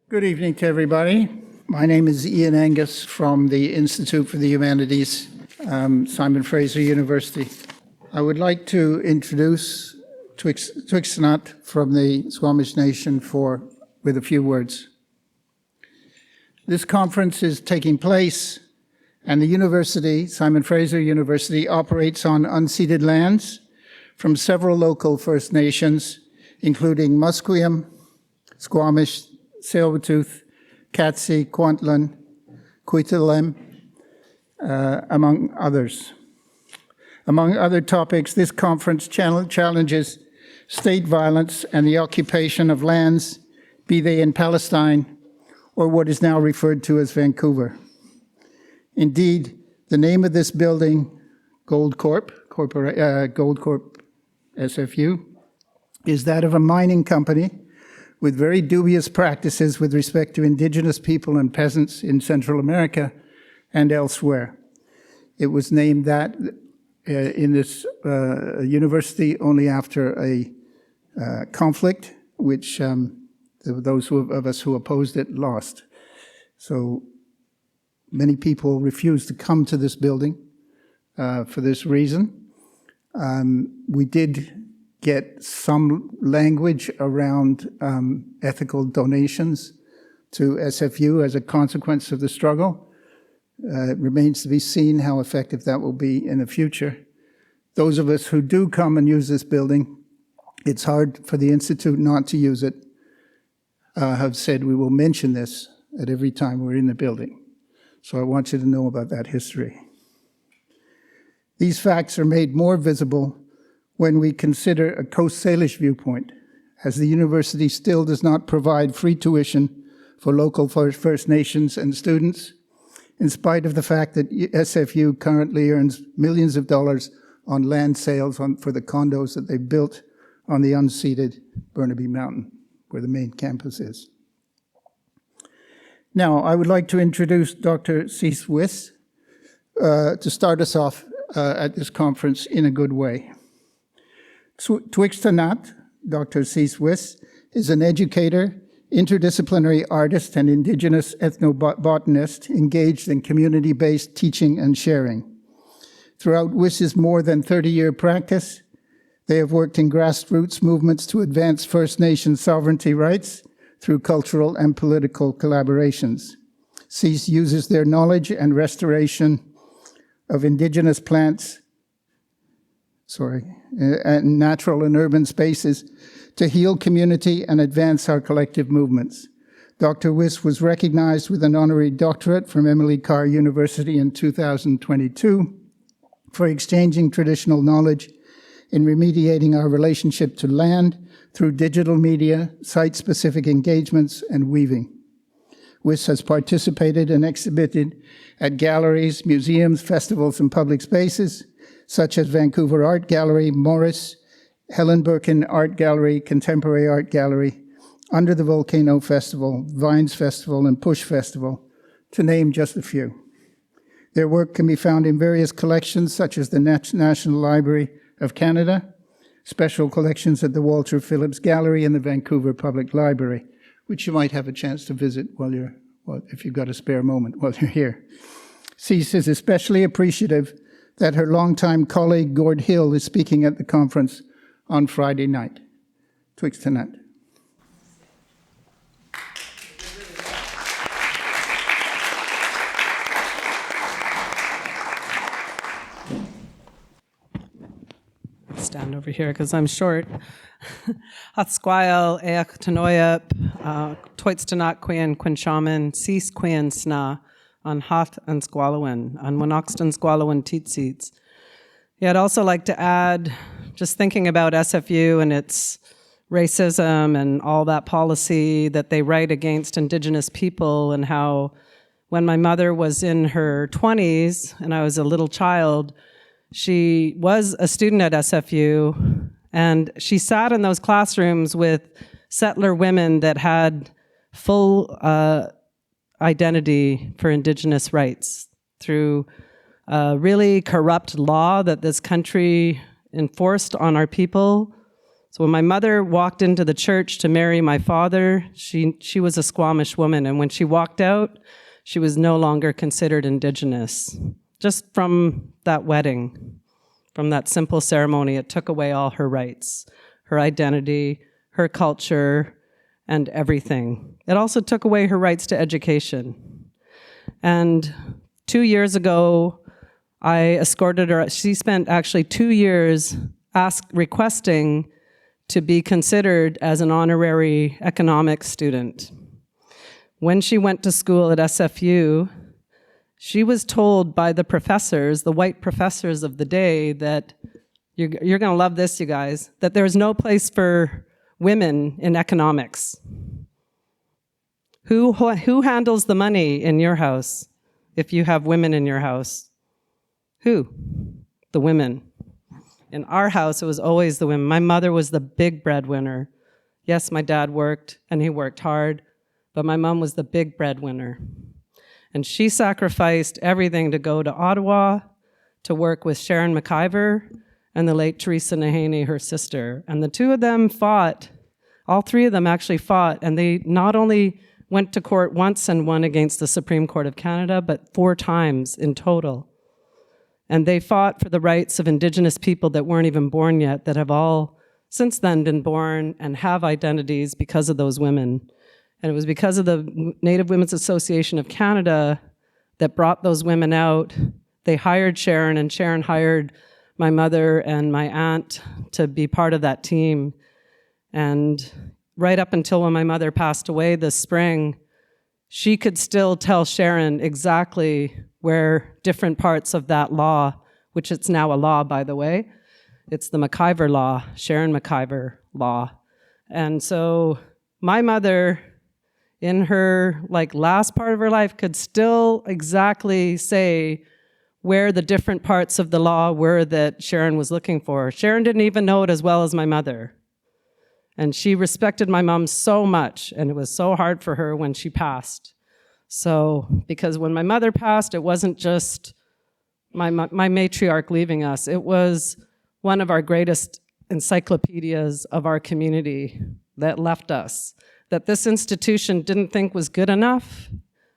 Good evening to everybody. My name is Ian Angus from the Institute for the Humanities, Simon Fraser University. I would like to introduce Twixtanat from the Squamish Nation with a few words. This conference is taking place, and the university, Simon Fraser University, operates on unceded lands from several local First Nations, including Musqueam, Squamish, Tsleil-Waututh, Katzie, Kwantlen, Coetalem, among others. Among other topics, this conference challenges state violence and the occupation of lands, be they in Palestine or what is now referred to as Vancouver. Indeed, the name of this building, Goldcorp SFU, is that of a mining company with very dubious practices with respect to Indigenous people and peasants in Central America and elsewhere. It was named that in this university only after a conflict, which those of us who opposed it lost. So many people refused to come to this building for this reason. We did get some language around ethical donations to SFU as a consequence of the struggle. It remains to be seen how effective that will be in the future. Those of us who do come and use this building, it's hard for the Institute not to use it, have said we will mention this at every time we're in the building. So I want you to know about that history. These facts are made more visible when we consider a Coast Salish viewpoint, as the university still does not provide free tuition for local First Nations and students, in spite of the fact that SFU currently earns millions of dollars on land sales for the condos that they built on the unceded Burnaby Mountain, where the main campus is. Now, I would like to introduce Dr. Cees Wyss to start us off at this conference in a good way. Twixtanat, Dr. Cees Wyss, is an educator, interdisciplinary artist, and Indigenous ethnobotanist engaged in community-based teaching and sharing. Throughout Wyss's more than 30-year practice, they have worked in grassroots movements to advance First Nation sovereignty rights through cultural and political collaborations. Cees uses their knowledge and restoration of Indigenous plants and natural and urban spaces to heal community and advance our collective movements. Dr. Wyss was recognized with an honorary doctorate from Emily Carr University in 2022 for exchanging traditional knowledge in remediating our relationship to land through digital media, site-specific engagements, and weaving. Wyss has participated and exhibited at galleries, museums, festivals, and public spaces, such as Vancouver Art Gallery, Morris, Helen Birkin Art Gallery, Contemporary Art Gallery, Under the Volcano Festival, Vines Festival, and Push Festival, to name just a few. Their work can be found in various collections, such as the National Library of Canada, special collections at the Walter Phillips Gallery and the Vancouver Public Library, which you might have a chance to visit if you've got a spare moment while you're here. Cees is especially appreciative that her longtime colleague Gord Hill is speaking at the conference on Friday night. Twixtanat. Stand over here because I'm short. Hatsquile, Each Tanoyap, Twixtanat Queen Quinshaman, Cees Queen Sna, on Hath and Squalowin, on Winoxton Squalowin Teetsies. Yeah, I'd also like to add, just thinking about SFU and its racism and all that policy that they write against Indigenous people, and how when my mother was in her 20s and I was a little child, she was a student at SFU, and she sat in those classrooms with settler women that had full identity for Indigenous rights through really corrupt law that this country enforced on our people. So when my mother walked into the church to marry my father, she was a Squamish woman, and when she walked out, she was no longer considered Indigenous. Just from that wedding, from that simple ceremony, it took away all her rights, her identity, her culture, and everything. It also took away her rights to education. And 2 years ago, I escorted her. She spent actually 2 years requesting to be considered as an honorary economics student. When she went to school at SFU, she was told by the professors, the white professors of the day, that you're going to love this, you guys, that there's no place for women in economics. Who handles the money in your house if you have women in your house? Who? The women. In our house, it was always the women. My mother was the big breadwinner. Yes, my dad worked, and he worked hard, but my mom was the big breadwinner. And she sacrificed everything to go to Ottawa to work with Sharon McIver and the late Teresa Nahaney, her sister. And the two of them fought, all three of them actually fought, and they not only went to court once and won against the Supreme Court of Canada, but 4 times in total. And they fought for the rights of Indigenous people that weren't even born yet, that have all since then been born and have identities because of those women. And it was because of the Native Women's Association of Canada that brought those women out. They hired Sharon, and Sharon hired my mother and my aunt to be part of that team. And right up until when my mother passed away this spring, she could still tell Sharon exactly where different parts of that law, which it's now a law, by the way, it's the McIver law, Sharon McIver law. And so my mother, in her last part of her life, could still exactly say where the different parts of the law were that Sharon was looking for. Sharon didn't even know it as well as my mother. And she respected my mom so much, and it was so hard for her when she passed. So, because when my mother passed, it wasn't just my matriarch leaving us. It was one of our greatest encyclopedias of our community that left us, that this institution didn't think was good enough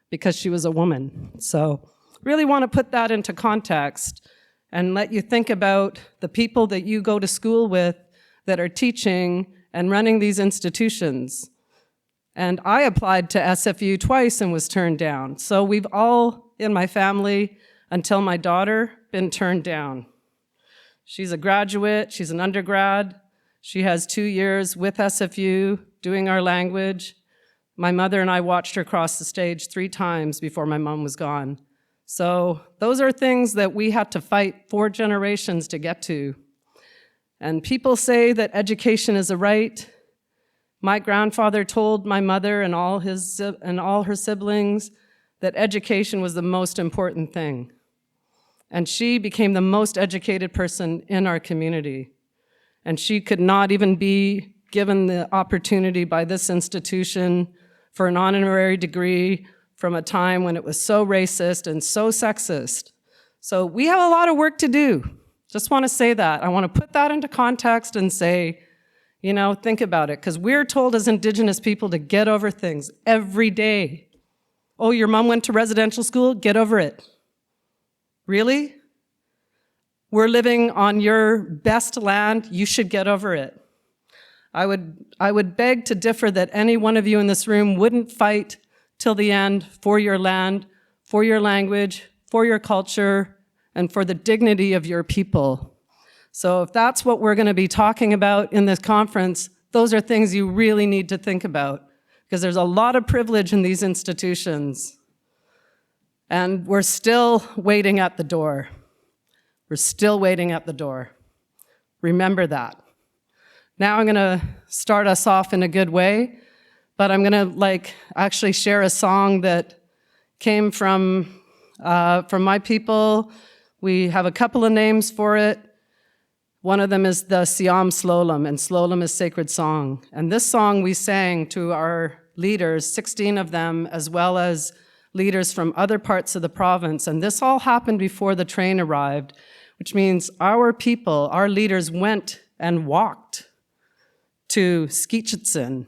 because she was a woman. So, really want to put that into context and let you think about the people that you go to school with that are teaching and running these institutions. And I applied to SFU twice and was turned down. So we've all, in my family, until my daughter, been turned down. She's a graduate, she's an undergrad, she has 2 years with SFU doing our language. My mother and I watched her cross the stage 3 times before my mom was gone. So those are things that we had to fight 4 generations to get to. And people say that education is a right. My grandfather told my mother and all her siblings that education was the most important thing. And she became the most educated person in our community. And she could not even be given the opportunity by this institution for an honorary degree from a time when it was so racist and so sexist. So we have a lot of work to do. Just want to say that. I want to put that into context and say, think about it, because we're told as Indigenous people to get over things every day. Oh, your mom went to residential school? Get over it. Really? We're living on your best land. You should get over it. I would beg to differ that any one of you in this room wouldn't fight till the end for your land, for your language, for your culture, and for the dignity of your people. So if that's what we're going to be talking about in this conference, those are things you really need to think about, because there's a lot of privilege in these institutions. And we're still waiting at the door. We're still waiting at the door. Remember that. Now I'm going to start us off in a good way, but I'm going to actually share a song that came from my people. We have a couple of names for it. One of them is the Siam Slolum, and Slolum is sacred song. And this song we sang to our leaders, 16 of them, as well as leaders from other parts of the province. And this all happened before the train arrived, which means our people, our leaders went and walked to Skitschitsin,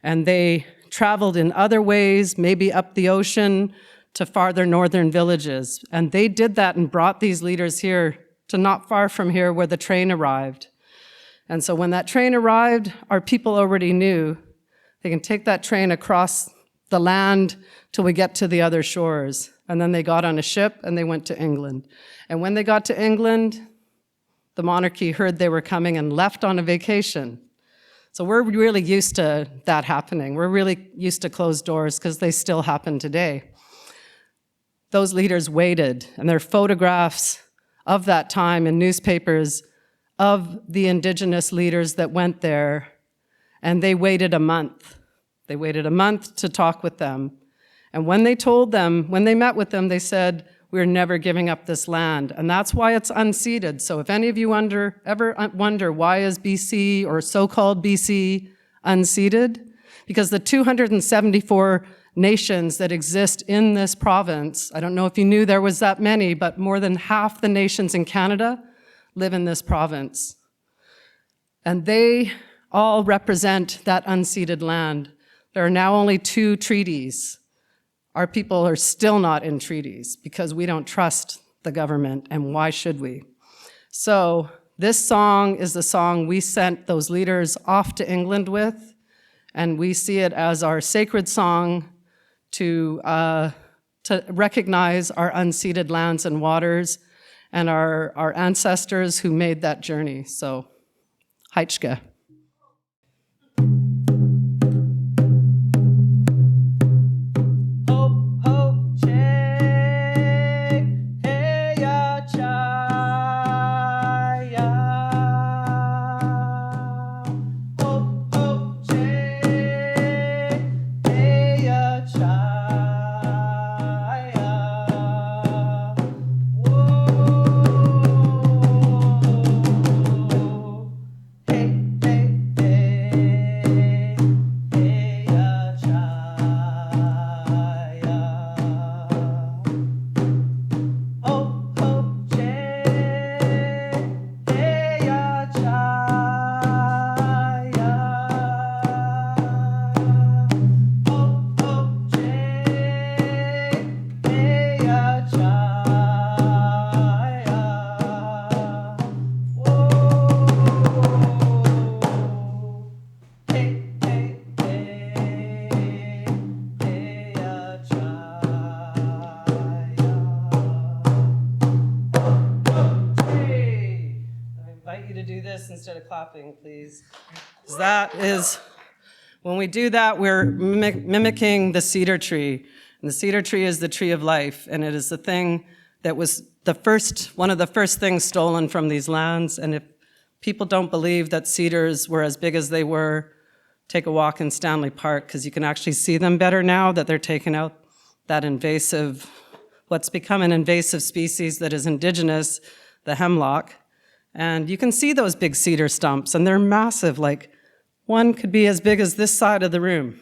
and they traveled in other ways, maybe up the ocean to farther northern villages. And they did that and brought these leaders here to not far from here where the train arrived. And so when that train arrived, our people already knew they can take that train across the land till we get to the other shores. And then they got on a ship and they went to England. And when they got to England, the monarchy heard they were coming and left on a vacation. So we're really used to that happening. We're really used to closed doors because they still happen today. Those leaders waited, and there are photographs of that time in newspapers of the indigenous leaders that went there, and they waited a month. They waited a month to talk with them. And when they told them, when they met with them, they said, we're never giving up this land. And that's why it's unceded. So if any of you ever wonder why is BC or so-called BC unceded? Because the 274 nations that exist in this province, I don't know if you knew there was that many, but more than half the nations in Canada live in this province. And they all represent that unceded land. There are now only 2 treaties. Our people are still not in treaties because we don't trust the government, and why should we? So this song is the song we sent those leaders off to England with, and we see it as our sacred song to recognize our unceded lands and waters and our ancestors who made that journey. So, Heichke. Instead of clapping, please. That is, when we do that, we're mimicking the cedar tree. And the cedar tree is the tree of life, and it is the thing that was one of the first things stolen from these lands. And if people don't believe that cedars were as big as they were, take a walk in Stanley Park, because you can actually see them better now that they're taking out that invasive, what's become an invasive species that is indigenous, the hemlock. And you can see those big cedar stumps, and they're massive, like one could be as big as this side of the room.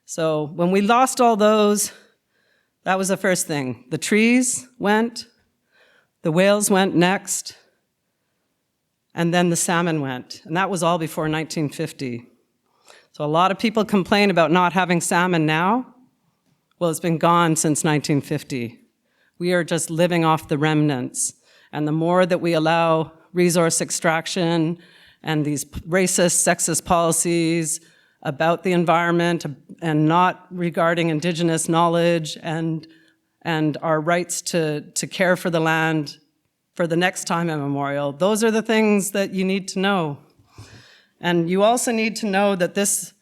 So when we lost all those, that was the first thing. The trees went, the whales went next, and then the salmon went. And that was all before 1950. So a lot of people complain about not having salmon now. Well, it's been gone since 1950. We are just living off the remnants. And the more that we allow resource extraction and these racist, sexist policies about the environment and not regarding indigenous knowledge and our rights to care for the land for the next time immemorial, those are the things that you need to know. And you also need to know that this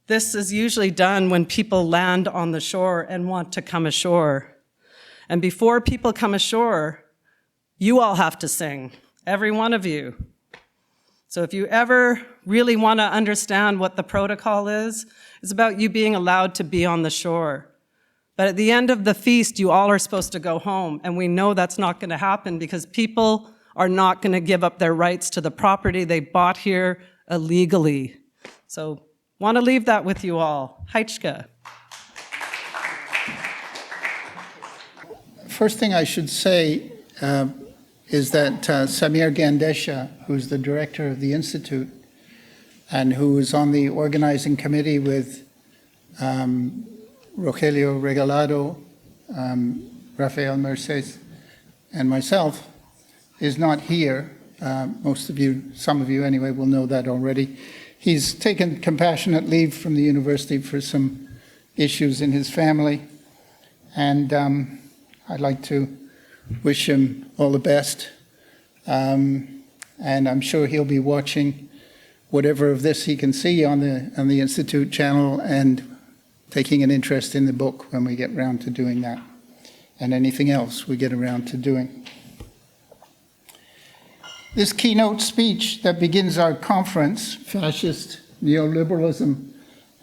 is usually done when people land on the shore and want to come ashore. And before people come ashore, you all have to sing. Every one of you. So if you ever really want to understand what the protocol is, it's about you being allowed to be on the shore. But at the end of the feast, you all are supposed to go home, and we know that's not going to happen because people are not going to give up their rights to the property they bought here illegally. So want to leave that with you all. Heichke. First thing I should say is that Samir Gandesha, who's the director of the Institute, and who is on the organizing committee with Rogelio Regalado, Rafael Merces, and myself, is not here. Most of you, some of you anyway, will know that already. He's taken compassionate leave from the university for some issues in his family, and I'd like to wish him all the best. And I'm sure he'll be watching whatever of this he can see on the Institute channel and taking an interest in the book when we get around to doing that, and anything else we get around to doing. This keynote speech that begins our conference, Fascist Neoliberalism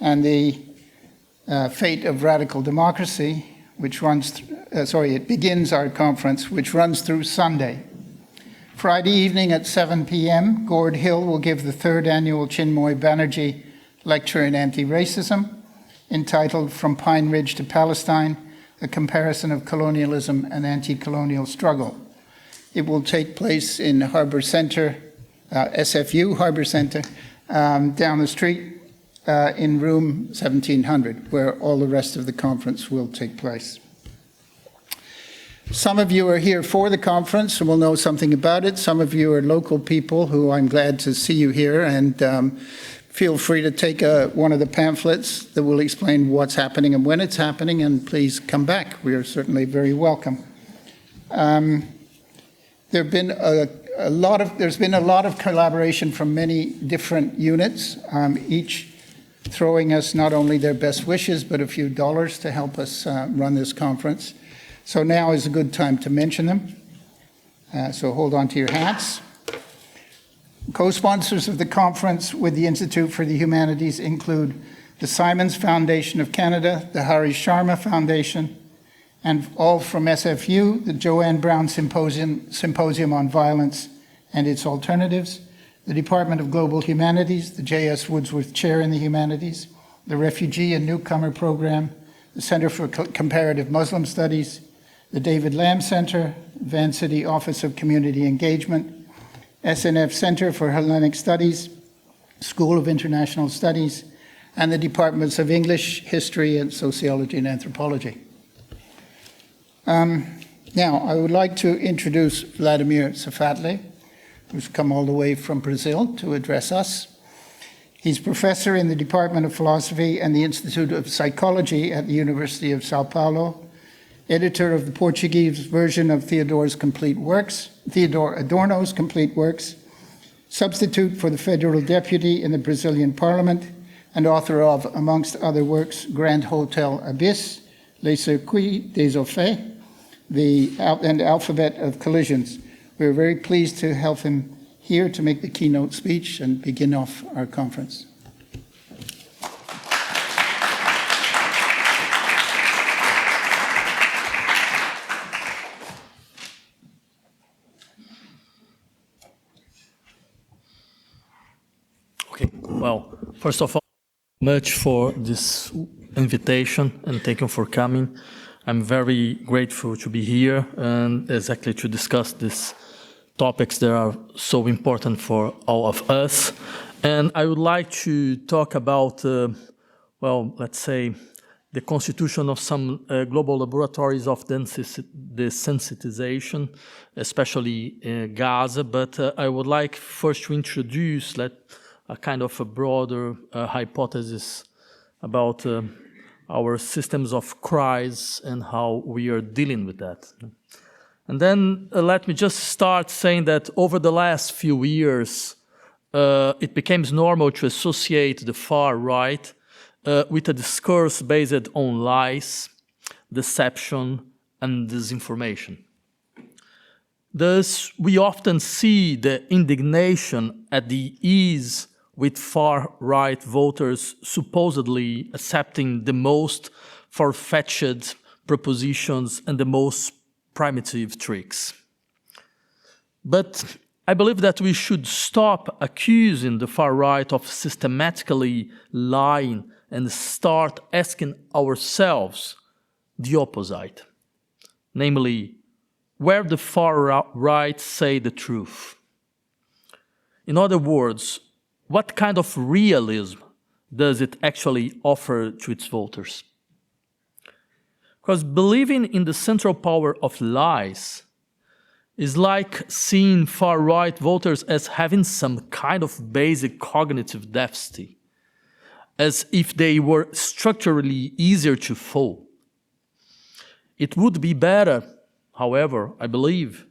and the Fate of Radical Democracy, which runs, it begins our conference, which runs through Sunday. Friday evening at 7 p.m., Gord Hill will give the third annual Chinmoy Banerjee Lecture in Anti-Racism, entitled From Pine Ridge to Palestine, A Comparison of Colonialism and Anti-Colonial Struggle. It will take place in Harbor Center, SFU Harbor Center, down the street in room 1700, where all the rest of the conference will take place. Some of you are here for the conference and will know something about it. Some of you are local people who I'm glad to see you here, and feel free to take one of the pamphlets that will explain what's happening and when it's happening, and please come back. We are certainly very welcome. There's been a lot of collaboration from many different units, each throwing us not only their best wishes, but a few dollars to help us run this conference. So now is a good time to mention them. So hold on to your hats. Co-sponsors of the conference with the Institute for the Humanities include the Simons Foundation of Canada, the Hari Sharma Foundation, and all from SFU, the Joanne Brown Symposium on Violence and Its Alternatives, the Department of Global Humanities, the J.S. Woodsworth Chair in the Humanities, the Refugee and Newcomer Program, the Center for Comparative Muslim Studies, the David Lamb Center, Van City Office of Community Engagement, SNF Center for Hellenic Studies, School of International Studies, and the Departments of English, History, and Sociology and Anthropology. Now, I would like to introduce Vladimir Safatle, who's come all the way from Brazil to address us. He's professor in the Department of Philosophy and the Institute of Psychology at the University of Sao Paulo, editor of the Portuguese version of Theodore Adorno's complete works, substitute for the federal deputy in the Brazilian parliament, and author of, amongst other works, Grand Hotel Abyss, Les Circuits des Effets, and Alphabet of Collisions. We're very pleased to have him here to make the keynote speech and begin off our conference. Okay, well, first of all, much for this invitation and thank you for coming. I'm very grateful to be here and exactly to discuss these topics that are so important for all of us. And I would like to talk about, well, let's say, the constitution of some global laboratories of desensitization, especially Gaza. But I would like first to introduce a kind of a broader hypothesis about our systems of crisis and how we are dealing with that. And then let me just start saying that over the last few years, it became normal to associate the far right with a discourse based on lies, deception, and disinformation. Thus, we often see the indignation at the ease with far-right voters supposedly accepting the most far-fetched propositions and the most primitive tricks. But I believe that we should stop accusing the far-right of systematically lying and start asking ourselves the opposite, namely, where the far-right say the truth. In other words, what kind of realism does it actually offer to its voters? Because believing in the central power of lies is like seeing far-right voters as having some kind of basic cognitive deficit, as if they were structurally easier to fool. It would be better, however, I believe,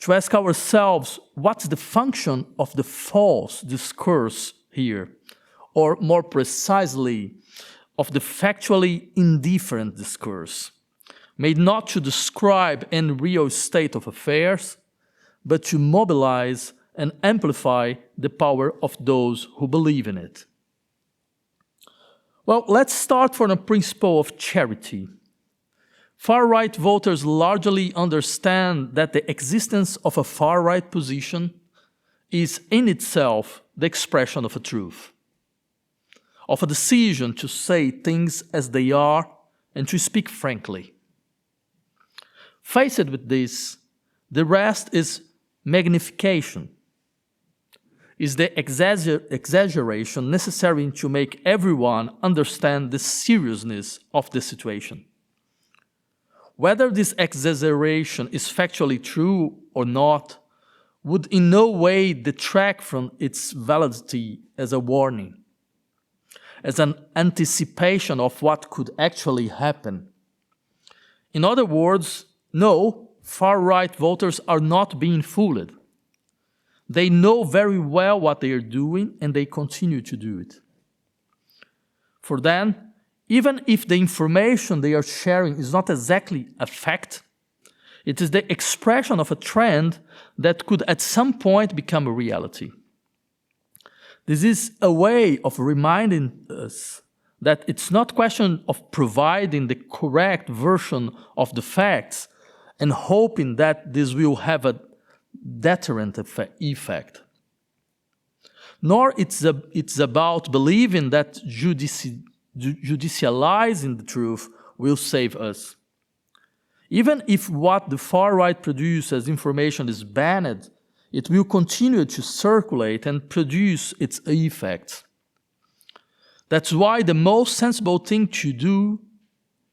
to ask ourselves what's the function of the false discourse here, or more precisely, of the factually indifferent discourse, made not to describe any real state of affairs, but to mobilize and amplify the power of those who believe in it. Well, let's start from a principle of charity. Far-right voters largely understand that the existence of a far-right position is in itself the expression of a truth, of a decision to say things as they are and to speak frankly. Faced with this, the rest is magnification, is the exaggeration necessary to make everyone understand the seriousness of the situation. Whether this exaggeration is factually true or not would in no way detract from its validity as a warning, as an anticipation of what could actually happen. In other words, no, far-right voters are not being fooled. They know very well what they are doing and they continue to do it. For them, even if the information they are sharing is not exactly a fact, it is the expression of a trend that could at some point become a reality. This is a way of reminding us that it's not a question of providing the correct version of the facts and hoping that this will have a deterrent effect. Nor it's about believing that judicializing the truth will save us. Even if what the far right produces as information is banned, it will continue to circulate and produce its effects. That's why the most sensible thing to do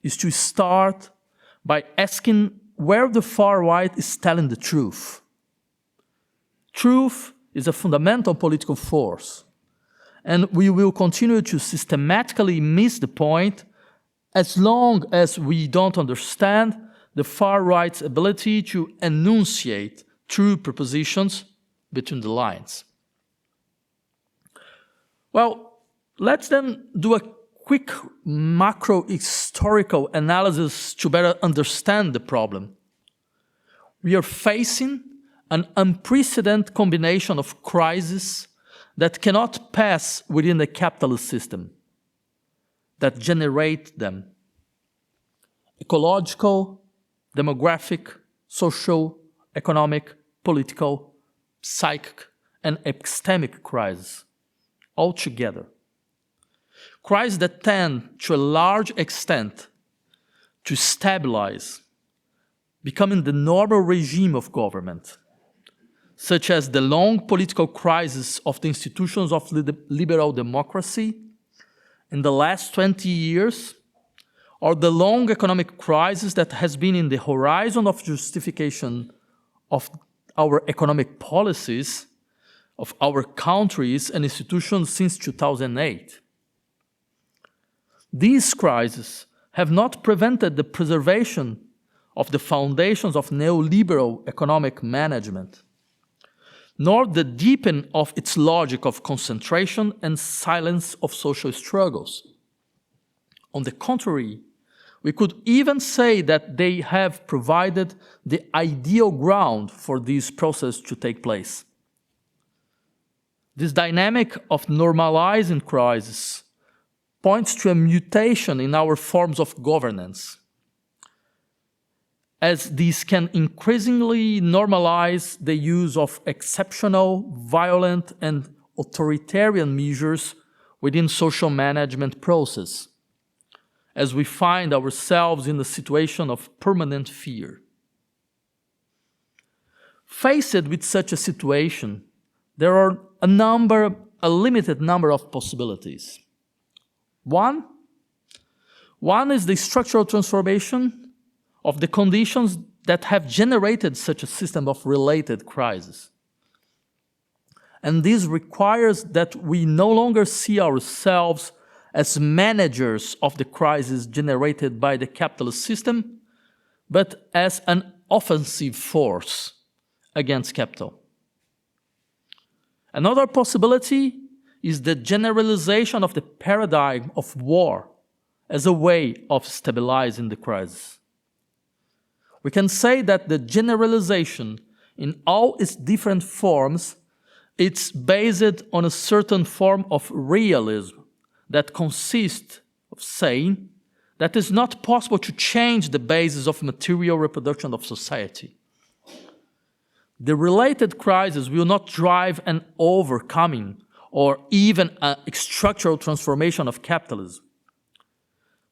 is to start by asking where the far right is telling the truth. Truth is a fundamental political force, and we will continue to systematically miss the point as long as we don't understand the far right's ability to enunciate true propositions between the lines. Well, let's then do a quick macro-historical analysis to better understand the problem. We are facing an unprecedented combination of crises that cannot pass within the capitalist system, that generate them. Ecological, demographic, social, economic, political, psychic, and epistemic crises, all together. Crises that tend, to a large extent, to stabilize, becoming the normal regime of government, such as the long political crisis of the institutions of liberal democracy in the last 20 years, or the long economic crisis that has been in the horizon of justification of our economic policies, of our countries and institutions since 2008. These crises have not prevented the preservation of the foundations of neoliberal economic management, nor the deepening of its logic of concentration and silence of social struggles. On the contrary, we could even say that they have provided the ideal ground for this process to take place. This dynamic of normalizing crisis points to a mutation in our forms of governance, as these can increasingly normalize the use of exceptional, violent, and authoritarian measures within social management process, as we find ourselves in a situation of permanent fear. Faced with such a situation, there are a number a limited number of possibilities. One is the structural transformation of the conditions that have generated such a system of related crises. And this requires that we no longer see ourselves as managers of the crisis generated by the capitalist system, but as an offensive force against capital. Another possibility is the generalization of the paradigm of war as a way of stabilizing the crisis. We can say that the generalization in all its different forms, it's based on a certain form of realism that consists of saying that it's not possible to change the basis of material reproduction of society. The related crisis will not drive an overcoming or even a structural transformation of capitalism.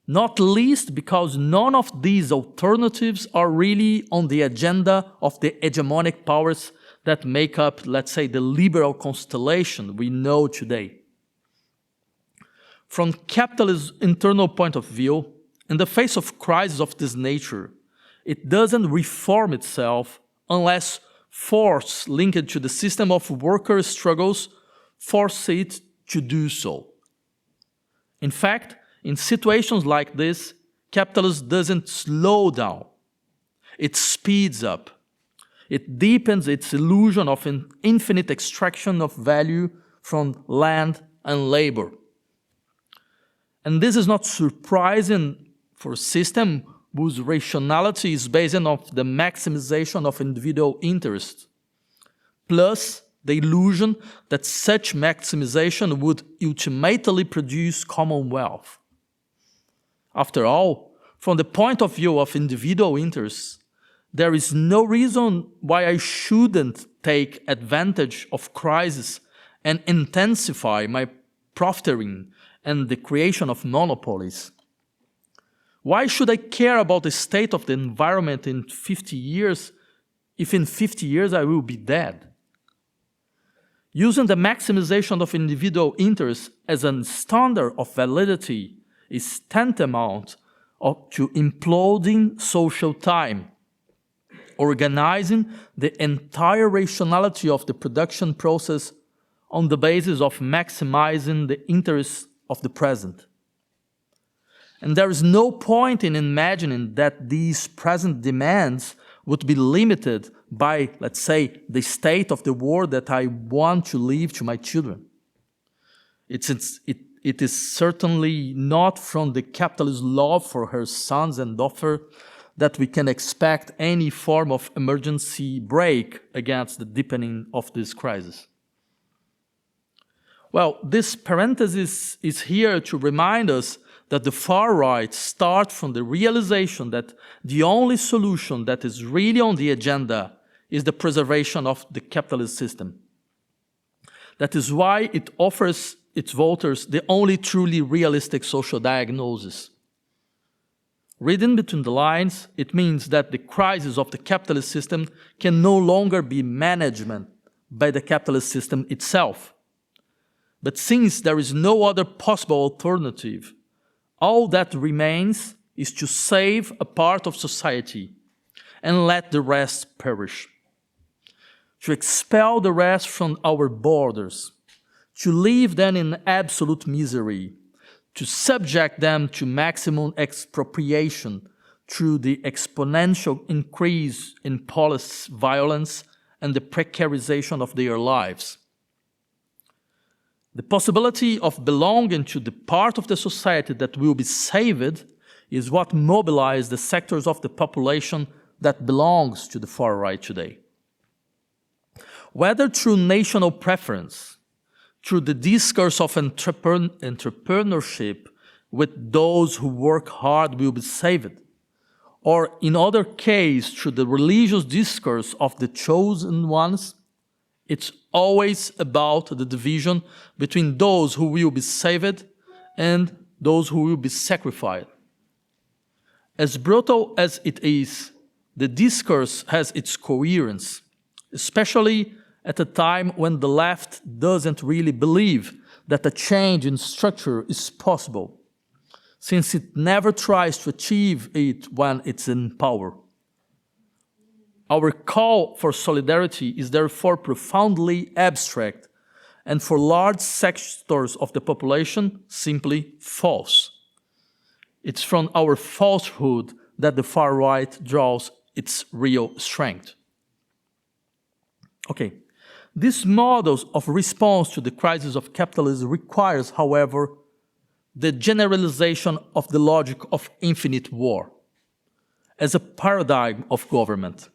Not least because none of these alternatives are really on the agenda of the hegemonic powers that make up, let's say, the liberal constellation we know today. From capitalism's internal point of view, in the face of crises of this nature, it doesn't reform itself unless force linked to the system of worker struggles force it to do so. In fact, in situations like this, capitalism doesn't slow down. It speeds up. It deepens its illusion of an infinite extraction of value from land and labor. And this is not surprising for a system whose rationality is based on the maximization of individual interest, plus the illusion that such maximization would ultimately produce common wealth. After all, from the point of view of individual interests, there is no reason why I shouldn't take advantage of crisis and intensify my profiteering and the creation of monopolies. Why should I care about the state of the environment in 50 years if in 50 years I will be dead? Using the maximization of individual interests as a standard of validity is tantamount to imploding social time, organizing the entire rationality of the production process on the basis of maximizing the interests of the present. And there is no point in imagining that these present demands would be limited by, let's say, the state of the world that I want to leave to my children. It is certainly not from the capitalist love for her sons and daughters that we can expect any form of emergency brake against the deepening of this crisis. Well, this parenthesis is here to remind us that the far right starts from the realization that the only solution that is really on the agenda is the preservation of the capitalist system. That is why it offers its voters the only truly realistic social diagnosis. Reading between the lines, it means that the crisis of the capitalist system can no longer be managed by the capitalist system itself. But since there is no other possible alternative, all that remains is to save a part of society and let the rest perish. To expel the rest from our borders, to leave them in absolute misery, to subject them to maximum expropriation through the exponential increase in police violence and the precarization of their lives. The possibility of belonging to the part of the society that will be saved is what mobilizes the sectors of the population that belongs to the far right today. Whether through national preference, through the discourse of entrepreneurship with those who work hard will be saved, or in other case through the religious discourse of the chosen ones, it's always about the division between those who will be saved and those who will be sacrificed. As brutal as it is, the discourse has its coherence, especially at a time when the left doesn't really believe that a change in structure is possible, since it never tries to achieve it when it's in power. Our call for solidarity is therefore profoundly abstract, and for large sectors of the population, simply false. It's from our falsehood that the far right draws its real strength. Okay, these models of response to the crisis of capitalism requires, however, the generalization of the logic of infinite war as a paradigm of government.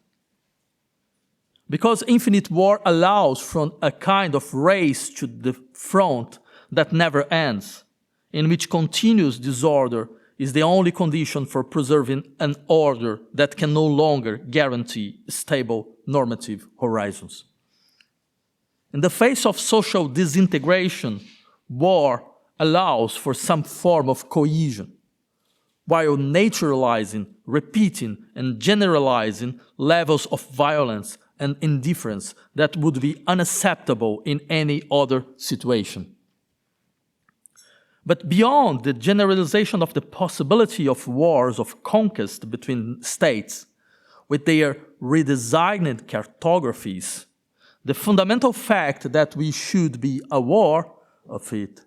Because infinite war allows for a kind of race to the front that never ends, in which continuous disorder is the only condition for preserving an order that can no longer guarantee stable normative horizons. In the face of social disintegration, war allows for some form of cohesion, while naturalizing, repeating, and generalizing levels of violence and indifference that would be unacceptable in any other situation. But beyond the generalization of the possibility of wars of conquest between states, with their redesigned cartographies, the fundamental fact that we should be aware of it,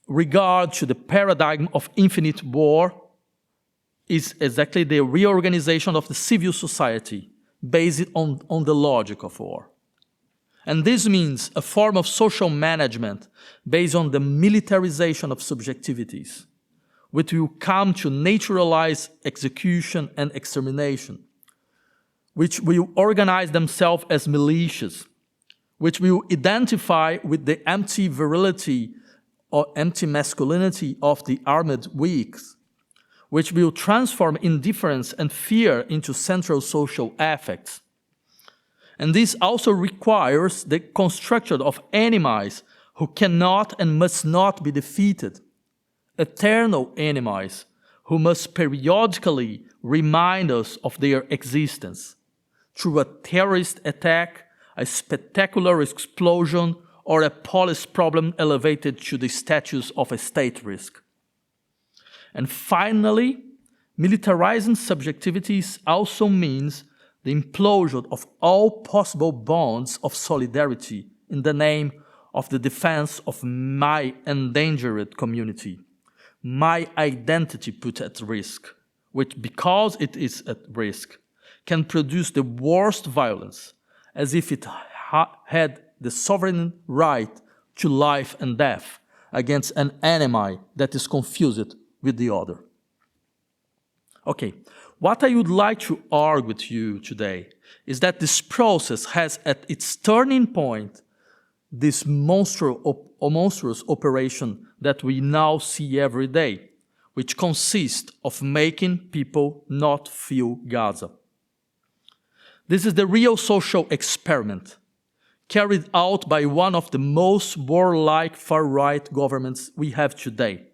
regard to the paradigm of infinite war, is exactly the reorganization of the civil society based on the logic of war. And this means a form of social management based on the militarization of subjectivities, which will come to naturalize execution and extermination, which will organize themselves as militias, which will identify with the empty virility or empty masculinity of the armed weaks, which will transform indifference and fear into central social affects. And this also requires the construction of enemies who cannot and must not be defeated, eternal enemies who must periodically remind us of their existence through a terrorist attack, a spectacular explosion, or a police problem elevated to the status of a state risk. And finally, militarizing subjectivities also means the implosion of all possible bonds of solidarity in the name of the defense of my endangered community, my identity put at risk, which, because it is at risk, can produce the worst violence, as if it had the sovereign right to life and death against an enemy that is confused with the other. Okay, what I would like to argue with you today is that this process has at its turning point this monstrous operation that we now see every day, which consists of making people not feel Gaza. This is the real social experiment carried out by one of the most warlike far-right governments we have today,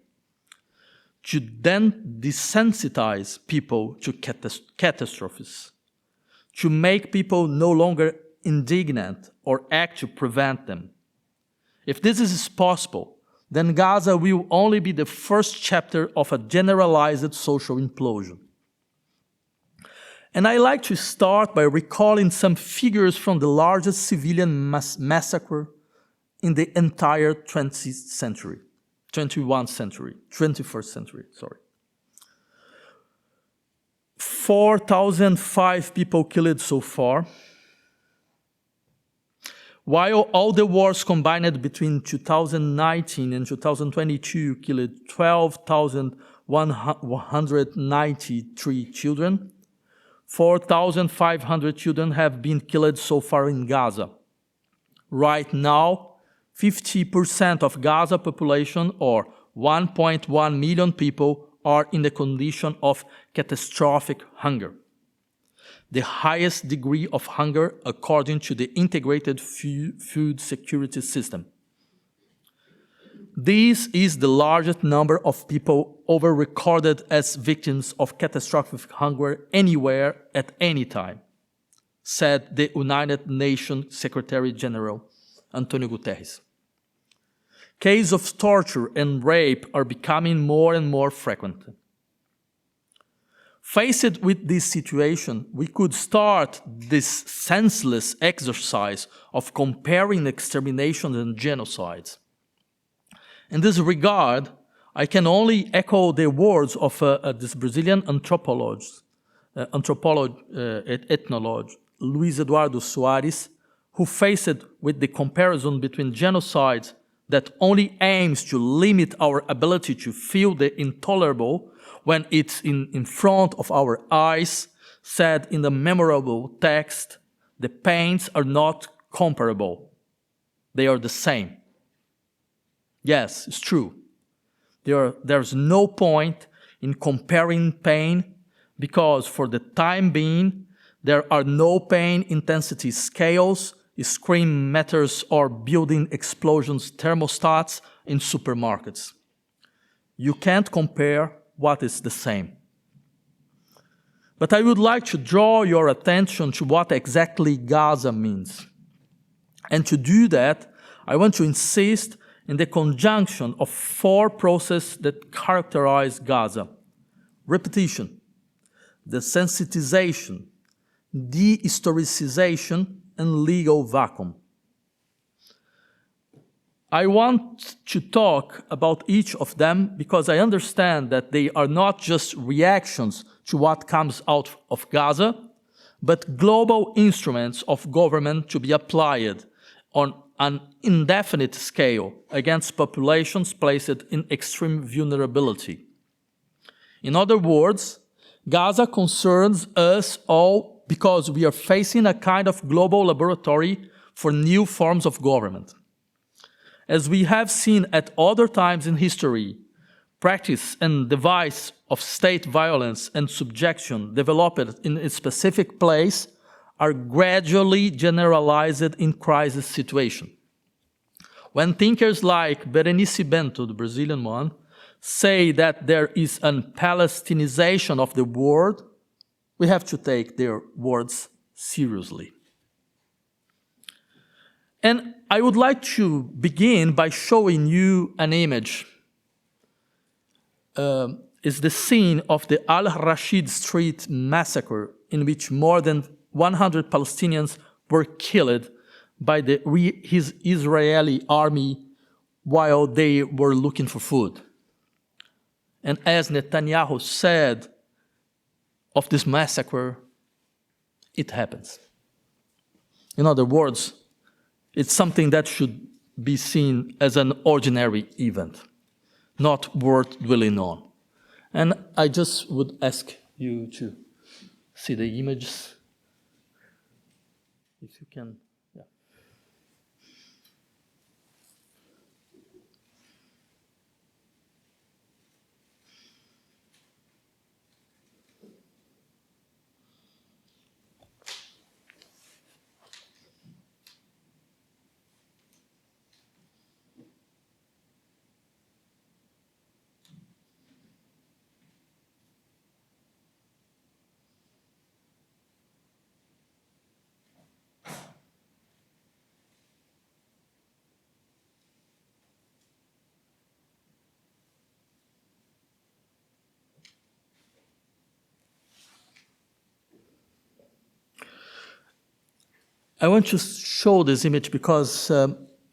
to then desensitize people to catastrophes, to make people no longer indignant or act to prevent them. If this is possible, then Gaza will only be the first chapter of a generalized social implosion. And I like to start by recalling some figures from the largest civilian massacre in the entire 21st century. 4,005 people killed so far, while all the wars combined between 2019 and 2022 killed 12,193 children. 4,500 children have been killed so far in Gaza. Right now, 50% of Gaza population, or 1.1 million people, are in the condition of catastrophic hunger, the highest degree of hunger according to the integrated food security system. This is the largest number of people ever recorded as victims of catastrophic hunger anywhere at any time. said the United Nations Secretary General Antonio Guterres. Cases of torture and rape are becoming more and more frequent. Faced with this situation, we could start this senseless exercise of comparing exterminations and genocides. In this regard, I can only echo the words of this Brazilian ethnologue, Luiz Eduardo Soares, who faced with the comparison between genocides that only aims to limit our ability to feel the intolerable when it's in front of our eyes, said in the memorable text, the pains are not comparable, they are the same. Yes, it's true. There's no point in comparing pain because for the time being, there are no pain intensity scales, scream meters, or building explosions thermostats in supermarkets. You can't compare what is the same. But I would like to draw your attention to what exactly Gaza means. And to do that, I want to insist in the conjunction of 4 processes that characterize Gaza: repetition, desensitization, dehistoricization, and legal vacuum. I want to talk about each of them because I understand that they are not just reactions to what comes out of Gaza, but global instruments of government to be applied on an indefinite scale against populations placed in extreme vulnerability. In other words, Gaza concerns us all because we are facing a kind of global laboratory for new forms of government. As we have seen at other times in history, practice and device of state violence and subjection developed in a specific place are gradually generalized in crisis situation. When thinkers like Berenice Bento, the Brazilian one, say that there is a Palestinization of the world, we have to take their words seriously. And I would like to begin by showing you an image. It's the scene of the Al-Rashid Street massacre in which more than 100 Palestinians were killed by his Israeli army while they were looking for food. And as Netanyahu said of this massacre, it happens. In other words, it's something that should be seen as an ordinary event, not worth dwelling on. And I just would ask you to see the images, if you can. Yeah. I want to show this image because I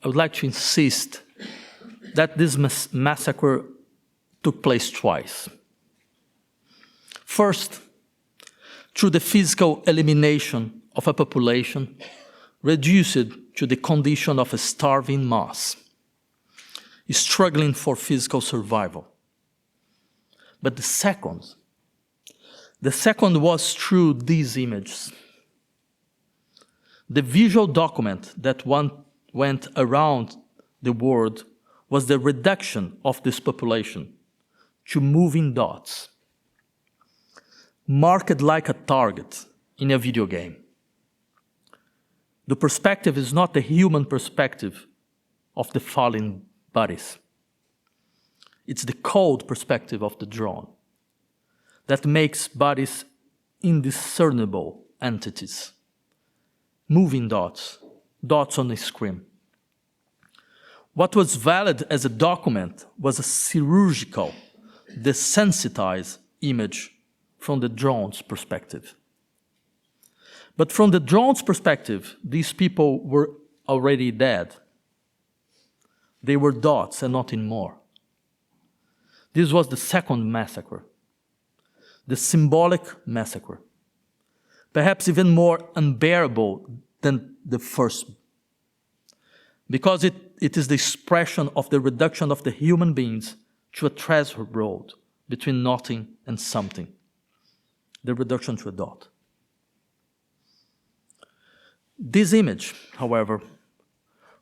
would like to insist that this massacre took place twice. First, through the physical elimination of a population reduced to the condition of a starving mass, struggling for physical survival. But the second was through these images. The visual document that went around the world was the reduction of this population to moving dots, marked like a target in a video game. The perspective is not the human perspective of the falling bodies. It's the cold perspective of the drone that makes bodies indiscernible entities, moving dots, dots on a screen. What was valid as a document was a chirurgical, desensitized image from the drone's perspective. But from the drone's perspective, these people were already dead. They were dots and nothing more. This was the second massacre, the symbolic massacre, perhaps even more unbearable than the first, because it is the expression of the reduction of the human beings to a threshold between nothing and something, the reduction to a dot. This image, however,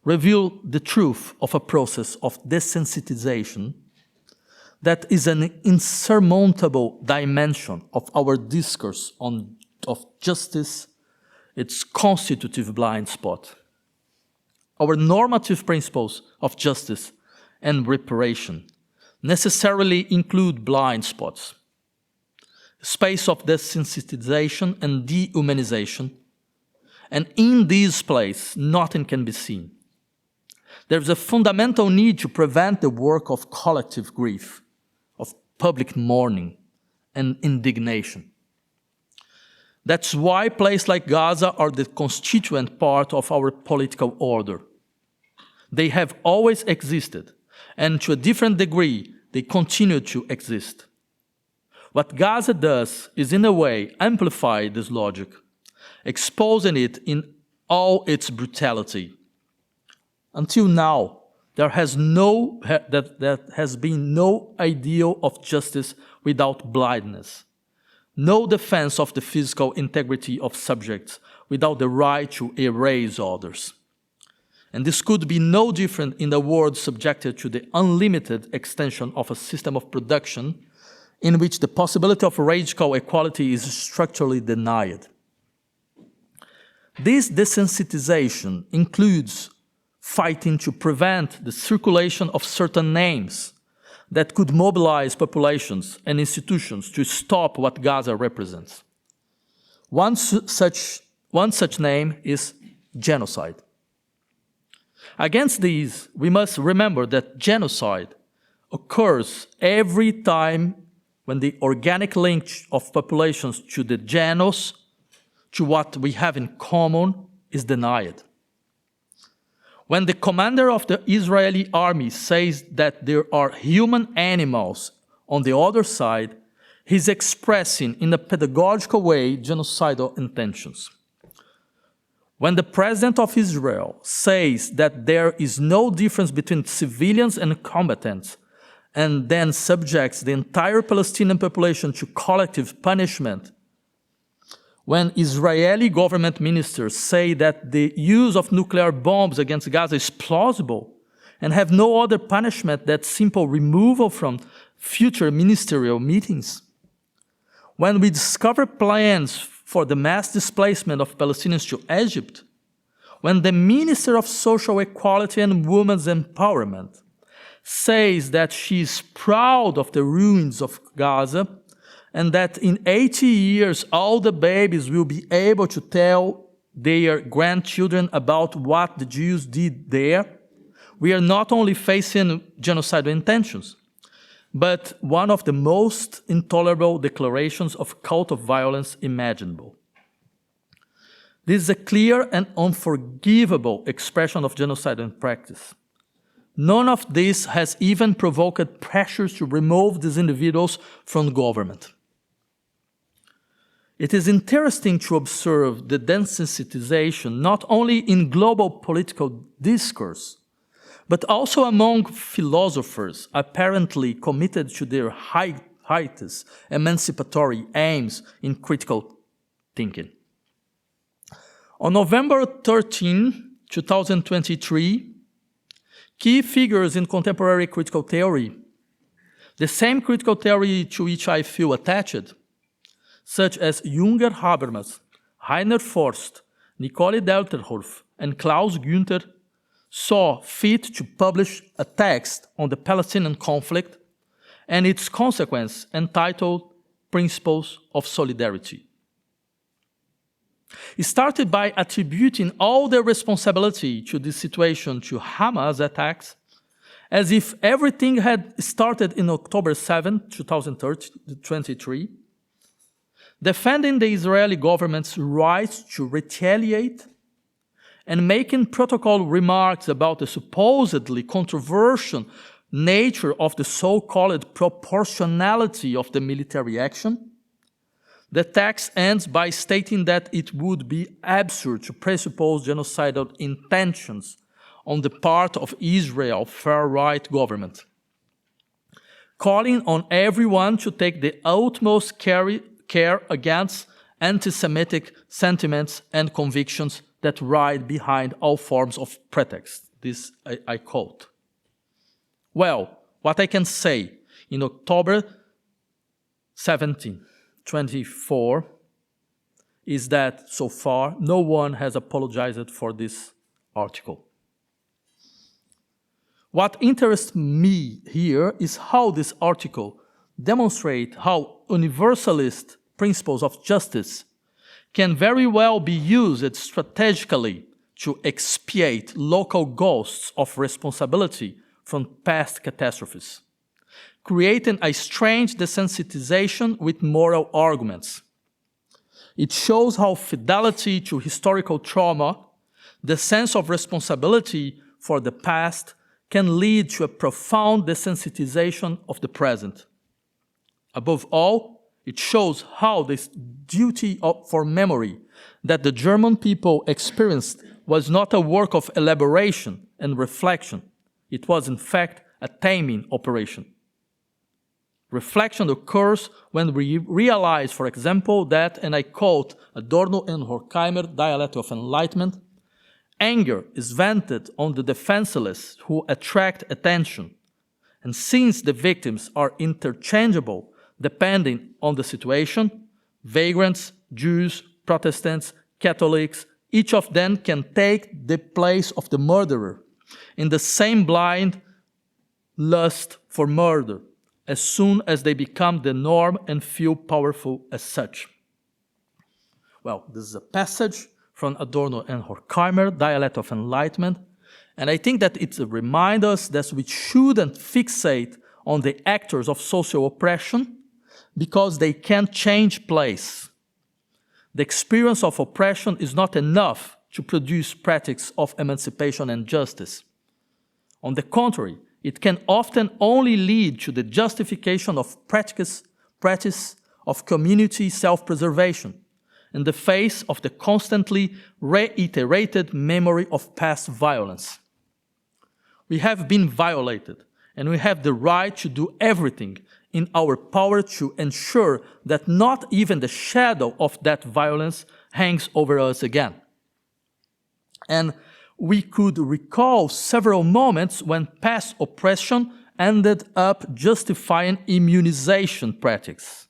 reveals the truth of a process of desensitization that is an insurmountable dimension of our discourse of justice, its constitutive blind spot. Our normative principles of justice and reparation necessarily include blind spots, space of desensitization and dehumanization, and in this place, nothing can be seen. There is a fundamental need to prevent the work of collective grief, of public mourning and indignation. That's why places like Gaza are the constituent part of our political order. They have always existed, and to a different degree, they continue to exist. What Gaza does is, in a way, amplify this logic, exposing it in all its brutality. Until now, there has been no ideal of justice without blindness, no defense of the physical integrity of subjects without the right to erase others. And this could be no different in a world subjected to the unlimited extension of a system of production in which the possibility of radical equality is structurally denied. This desensitization includes fighting to prevent the circulation of certain names that could mobilize populations and institutions to stop what Gaza represents. One such name is genocide. Against these, we must remember that genocide occurs every time when the organic link of populations to the genos, to what we have in common, is denied. When the commander of the Israeli army says that there are human animals on the other side, he's expressing in a pedagogical way genocidal intentions. When the president of Israel says that there is no difference between civilians and combatants, and then subjects the entire Palestinian population to collective punishment, when Israeli government ministers say that the use of nuclear bombs against Gaza is plausible and have no other punishment than simple removal from future ministerial meetings, when we discover plans for the mass displacement of Palestinians to Egypt, when the Minister of Social Equality and Women's Empowerment says that she is proud of the ruins of Gaza, and that in 80 years, all the babies will be able to tell their grandchildren about what the Jews did there, we are not only facing genocidal intentions, but one of the most intolerable declarations of cult of violence imaginable. This is a clear and unforgivable expression of genocide in practice. None of this has even provoked pressures to remove these individuals from government. It is interesting to observe the desensitization not only in global political discourse, but also among philosophers apparently committed to their highest emancipatory aims in critical thinking. On November 13, 2023, key figures in contemporary critical theory, the same critical theory to which I feel attached, such as Junger Habermas, Heiner Forst, Nicole Delterhoff, and Klaus Günther, saw fit to publish a text on the Palestinian conflict and its consequence entitled Principles of Solidarity. It started by attributing all the responsibility to this situation to Hamas attacks, as if everything had started in October 7, 2023, defending the Israeli government's right to retaliate, and making protocol remarks about the supposedly controversial nature of the so-called proportionality of the military action. The text ends by stating that it would be absurd to presuppose genocidal intentions on the part of Israel's far-right government, calling on everyone to take the utmost care against anti-Semitic sentiments and convictions that ride behind all forms of pretext. This I quote. Well, what I can say in October 17, 24, is that so far no one has apologized for this article. What interests me here is how this article demonstrates how universalist principles of justice can very well be used strategically to expiate local ghosts of responsibility from past catastrophes, creating a strange desensitization with moral arguments. It shows how fidelity to historical trauma, the sense of responsibility for the past, can lead to a profound desensitization of the present. Above all, it shows how this duty for memory that the German people experienced was not a work of elaboration and reflection. It was, in fact, a taming operation. Reflection occurs when we realize, for example, that, and I quote Adorno and Horkheimer, Dialectic of Enlightenment, anger is vented on the defenseless who attract attention. And since the victims are interchangeable depending on the situation, vagrants, Jews, Protestants, Catholics, each of them can take the place of the murderer in the same blind lust for murder, as soon as they become the norm and feel powerful as such. Well, this is a passage from Adorno and Horkheimer, Dialectic of Enlightenment, and I think that it reminds us that we shouldn't fixate on the actors of social oppression because they can't change place. The experience of oppression is not enough to produce practices of emancipation and justice. On the contrary, it can often only lead to the justification of practice of community self-preservation in the face of the constantly reiterated memory of past violence. We have been violated, and we have the right to do everything in our power to ensure that not even the shadow of that violence hangs over us again. And we could recall several moments when past oppression ended up justifying immunization practices.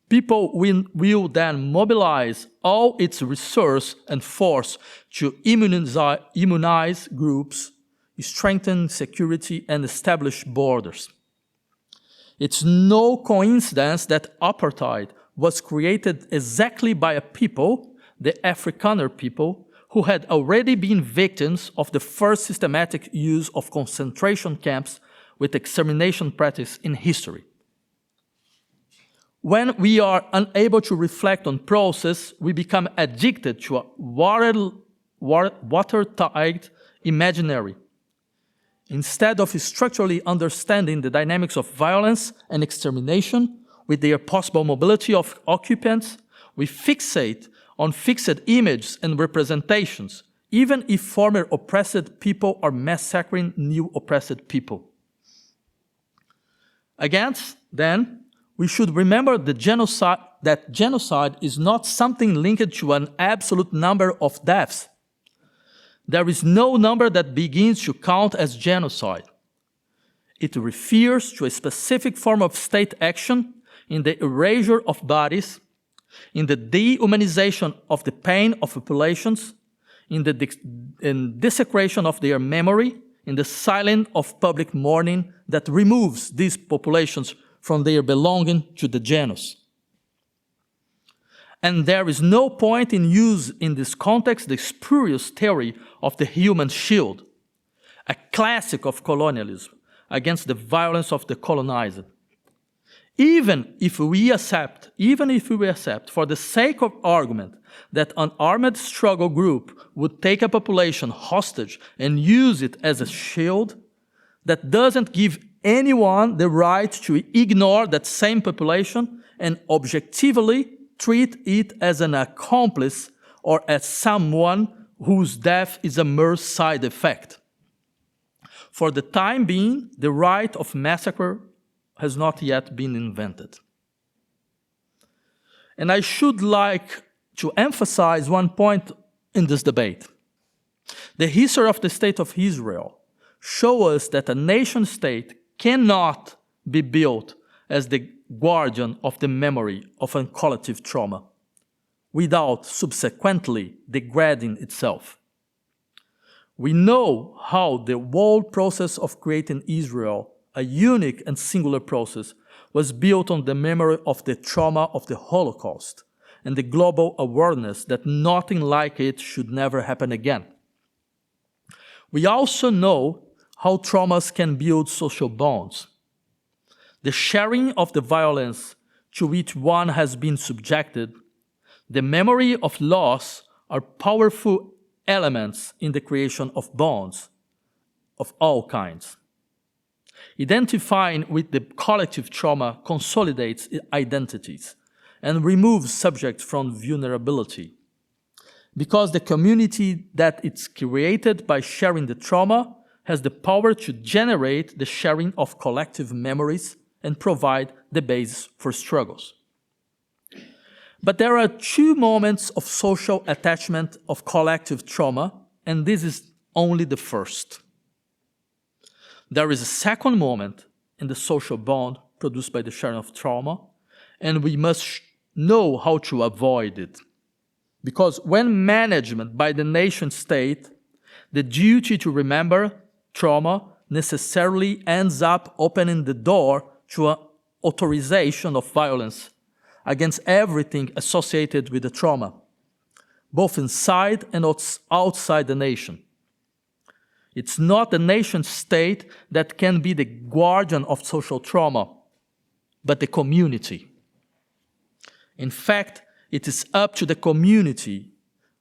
People will then mobilize all its resource and force to immunize groups, strengthen security, and establish borders. It's no coincidence that apartheid was created exactly by a people, the Afrikaner people, who had already been victims of the first systematic use of concentration camps with extermination practice in history. When we are unable to reflect on process, we become addicted to a watertight imaginary, instead of structurally understanding the dynamics of violence and extermination with their possible mobility of occupants, we fixate on fixed images and representations, even if former oppressed people are massacring new oppressed people. Against, then, we should remember that genocide is not something linked to an absolute number of deaths. There is no number that begins to count as genocide. It refers to a specific form of state action in the erasure of bodies, in the dehumanization of the pain of populations, in the desecration of their memory, in the silence of public mourning that removes these populations from their belonging to the genus. And there is no point in use in this context the spurious theory of the human shield, a classic of colonialism against the violence of the colonizer. Even if we accept, for the sake of argument, that an armed struggle group would take a population hostage and use it as a shield, that doesn't give anyone the right to ignore that same population and objectively treat it as an accomplice or as someone whose death is a mere side effect. For the time being, the right of massacre has not yet been invented. And I should like to emphasize one point in this debate. The history of the State of Israel shows us that a nation-state cannot be built as the guardian of the memory of a collective trauma, without subsequently degrading itself. We know how the whole process of creating Israel, a unique and singular process, was built on the memory of the trauma of the Holocaust and the global awareness that nothing like it should never happen again. We also know how traumas can build social bonds. The sharing of the violence to which one has been subjected, the memory of loss are powerful elements in the creation of bonds of all kinds. Identifying with the collective trauma consolidates identities and removes subjects from vulnerability, because the community that it's created by sharing the trauma has the power to generate the sharing of collective memories and provide the basis for struggles. But there are two moments of social attachment of collective trauma, and this is only the first. There is a second moment in the social bond produced by the sharing of trauma, and we must know how to avoid it. Because when management by the nation state, the duty to remember trauma necessarily ends up opening the door to an authorization of violence against everything associated with the trauma, both inside and outside the nation. It's not the nation state that can be the guardian of social trauma, but the community. In fact, it is up to the community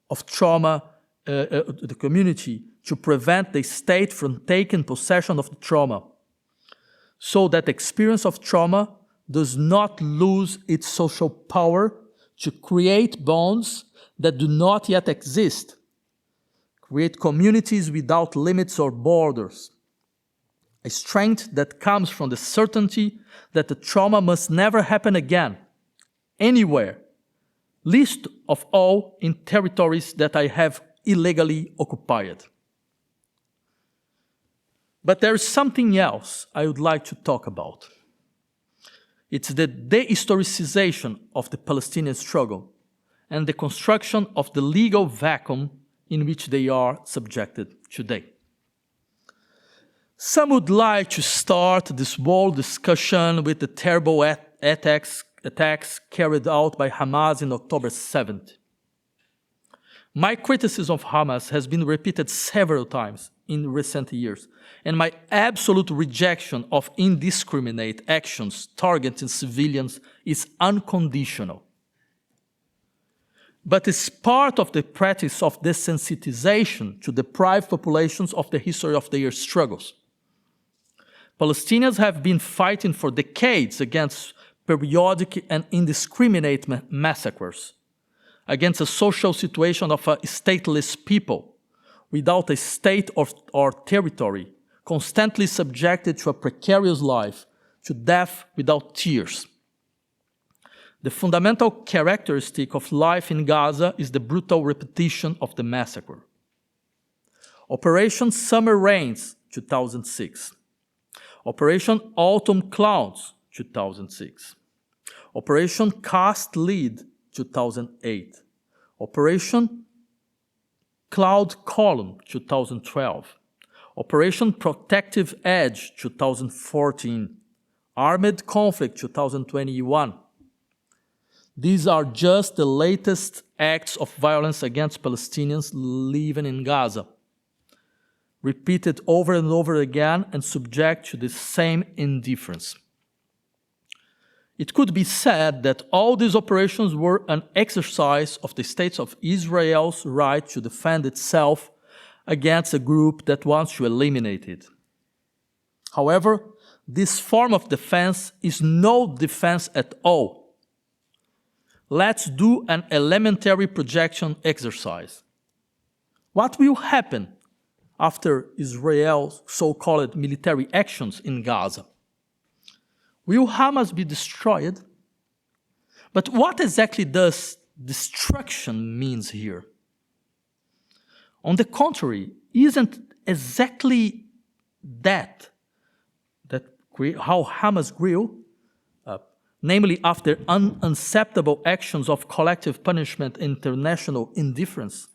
of trauma, the community, to prevent the state from taking possession of the trauma, so that the experience of trauma does not lose its social power to create bonds that do not yet exist, create communities without limits or borders, a strength that comes from the certainty that the trauma must never happen again, anywhere, least of all in territories that I have illegally occupied. But there is something else I would like to talk about. It's the dehistoricization of the Palestinian struggle and the construction of the legal vacuum in which they are subjected today. Some would like to start this whole discussion with the terrible attacks carried out by Hamas on October 7th. My criticism of Hamas has been repeated several times in recent years, and my absolute rejection of indiscriminate actions targeting civilians is unconditional. But it's part of the practice of desensitization to deprive populations of the history of their struggles. Palestinians have been fighting for decades against periodic and indiscriminate massacres, against a social situation of a stateless people, without a state or territory, constantly subjected to a precarious life, to death without tears. The fundamental characteristic of life in Gaza is the brutal repetition of the massacre. Operation Summer Rains, 2006. Operation Autumn Clouds, 2006. Operation Cast Lead, 2008. Operation Cloud Column, 2012. Operation Protective Edge, 2014. Armed Conflict, 2021. These are just the latest acts of violence against Palestinians living in Gaza, repeated over and over again and subject to the same indifference. It could be said that all these operations were an exercise of the State of Israel's right to defend itself against a group that wants to eliminate it. However, this form of defense is no defense at all. Let's do an elementary projection exercise. What will happen after Israel's so-called military actions in Gaza? Will Hamas be destroyed? But what exactly does destruction means here? On the contrary, isn't exactly that how Hamas grew, namely after unacceptable actions of collective punishment, international indifference?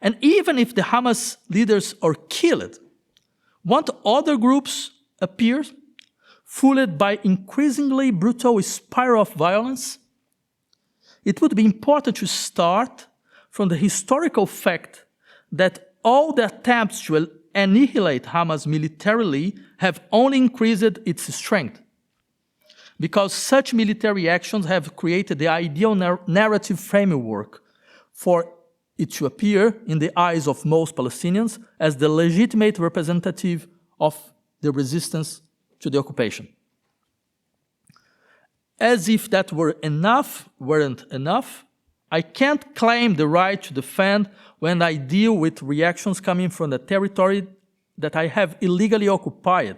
And even if the Hamas leaders are killed, won't other groups appear, fooled by increasingly brutal spiral of violence? It would be important to start from the historical fact that all the attempts to annihilate Hamas militarily have only increased its strength, because such military actions have created the ideal narrative framework for it to appear in the eyes of most Palestinians as the legitimate representative of the resistance to the occupation. As if that weren't enough, I can't claim the right to defend when I deal with reactions coming from the territory that I have illegally occupied.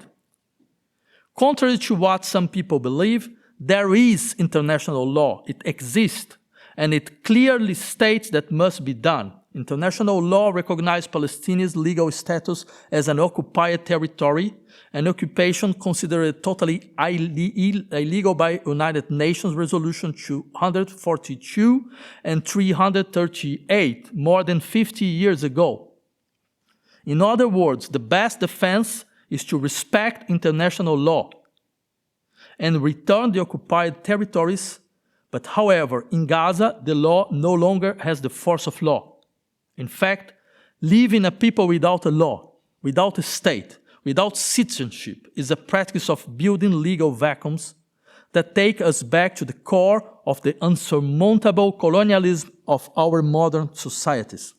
Contrary to what some people believe, there is international law. It exists, and it clearly states that must be done. International law recognizes Palestinians' legal status as an occupied territory, an occupation considered totally illegal by United Nations Resolution 242 and 338, more than 50 years ago. In other words, the best defense is to respect international law and return the occupied territories. But however, in Gaza, the law no longer has the force of law. In fact, leaving a people without a law, without a state, without citizenship is a practice of building legal vacuums that take us back to the core of the unsurmountable colonialism of our modern societies.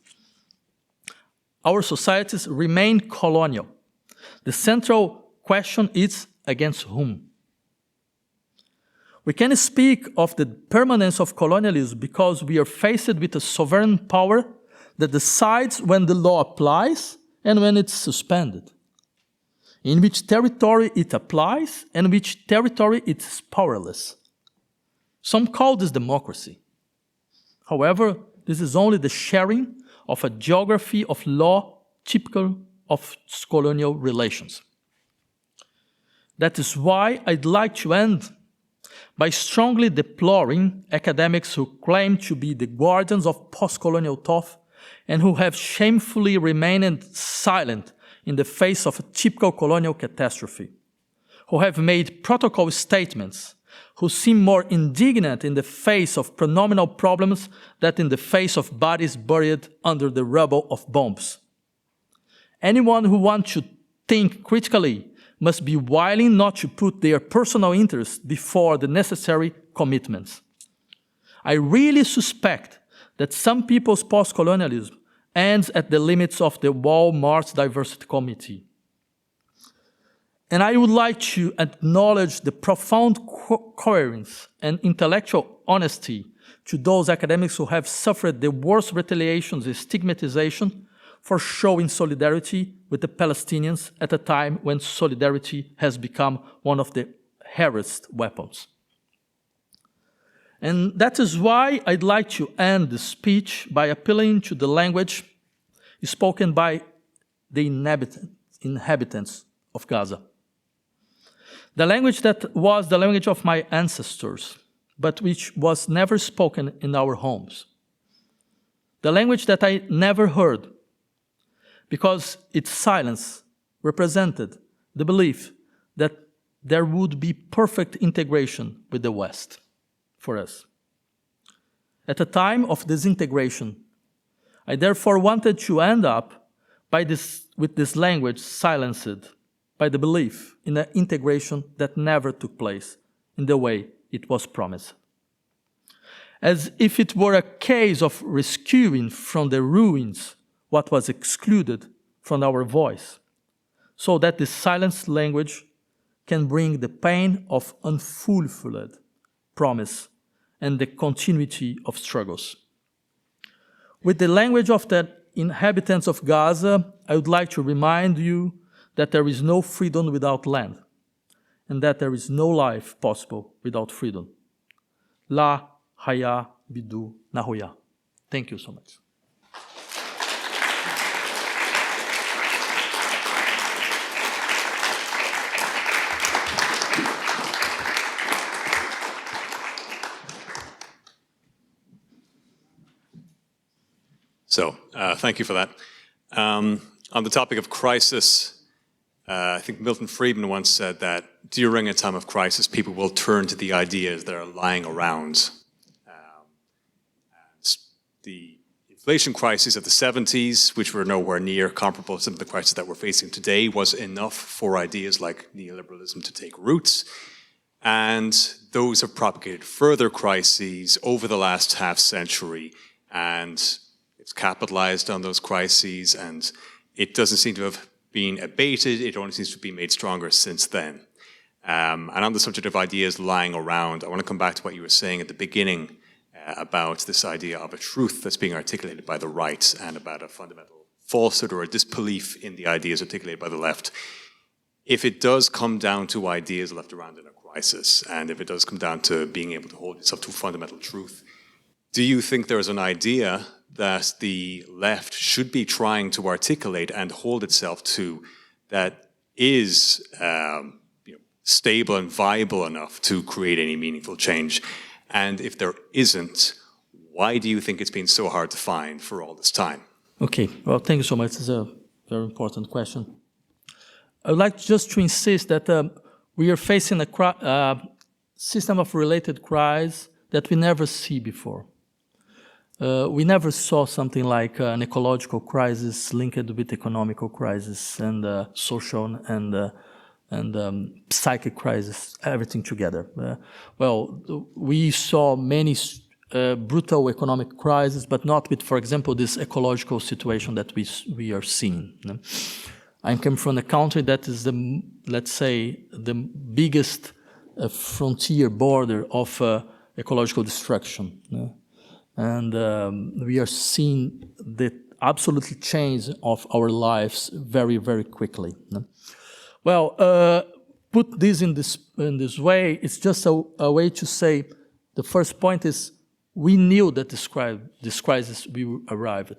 Our societies remain colonial. The central question is against whom? We can speak of the permanence of colonialism because we are faced with a sovereign power that decides when the law applies and when it's suspended, in which territory it applies and which territory it is powerless. Some call this democracy. However, this is only the sharing of a geography of law typical of colonial relations. That is why I'd like to end by strongly deploring academics who claim to be the guardians of post-colonial thought and who have shamefully remained silent in the face of a typical colonial catastrophe, who have made protocol statements, who seem more indignant in the face of pronominal problems than in the face of bodies buried under the rubble of bombs. Anyone who wants to think critically must be willing not to put their personal interests before the necessary commitments. I really suspect that some people's post-colonialism ends at the limits of the Walmart's Diversity Committee. And I would like to acknowledge the profound coherence and intellectual honesty to those academics who have suffered the worst retaliations and stigmatization for showing solidarity with the Palestinians at a time when solidarity has become one of the harassed weapons. And that is why I'd like to end the speech by appealing to the language spoken by the inhabitants of Gaza. The language that was the language of my ancestors, but which was never spoken in our homes. The language that I never heard, because its silence represented the belief that there would be perfect integration with the West for us. at a time of disintegration. I therefore wanted to end up with this language silenced by the belief in an integration that never took place in the way it was promised. As if it were a case of rescuing from the ruins what was excluded from our voice, so that the silenced language can bring the pain of unfulfilled promise and the continuity of struggles. With the language of the inhabitants of Gaza, I would like to remind you that there is no freedom without land, and that there is no life possible without freedom. La haya bidu nahoya. Thank you so much. So, thank you for that. On the topic of crisis, I think Milton Friedman once said that during a time of crisis, people will turn to the ideas that are lying around. The inflation crisis of the 70s, which were nowhere near comparable to some of the crises that we're facing today, was enough for ideas like neoliberalism to take roots. And those have propagated further crises over the last half century, and it's capitalized on those crises, and it doesn't seem to have been abated. It only seems to be made stronger since then. And on the subject of ideas lying around, I want to come back to what you were saying at the beginning about this idea of a truth that's being articulated by the right and about a fundamental falsehood or a disbelief in the ideas articulated by the left. If it does come down to ideas left around in a crisis, and if it does come down to being able to hold itself to fundamental truth, do you think there is an idea that the left should be trying to articulate and hold itself to that is stable and viable enough to create any meaningful change? And if there isn't, why do you think it's been so hard to find for all this time? Okay, well, thank you so much. It's a very important question. I would like just to insist that we are facing a system of related crises that we never see before. We never saw something like an ecological crisis linked with economical crisis and social and psychic crisis, everything together. We saw many brutal economic crises, but not with, for example, this ecological situation that we are seeing. I come from a country that is let's say, the biggest frontier border of ecological destruction. And we are seeing the absolute change of our lives very, very quickly. Well, put this in this way, it's just a way to say the first point is we knew that this crisis will arrive.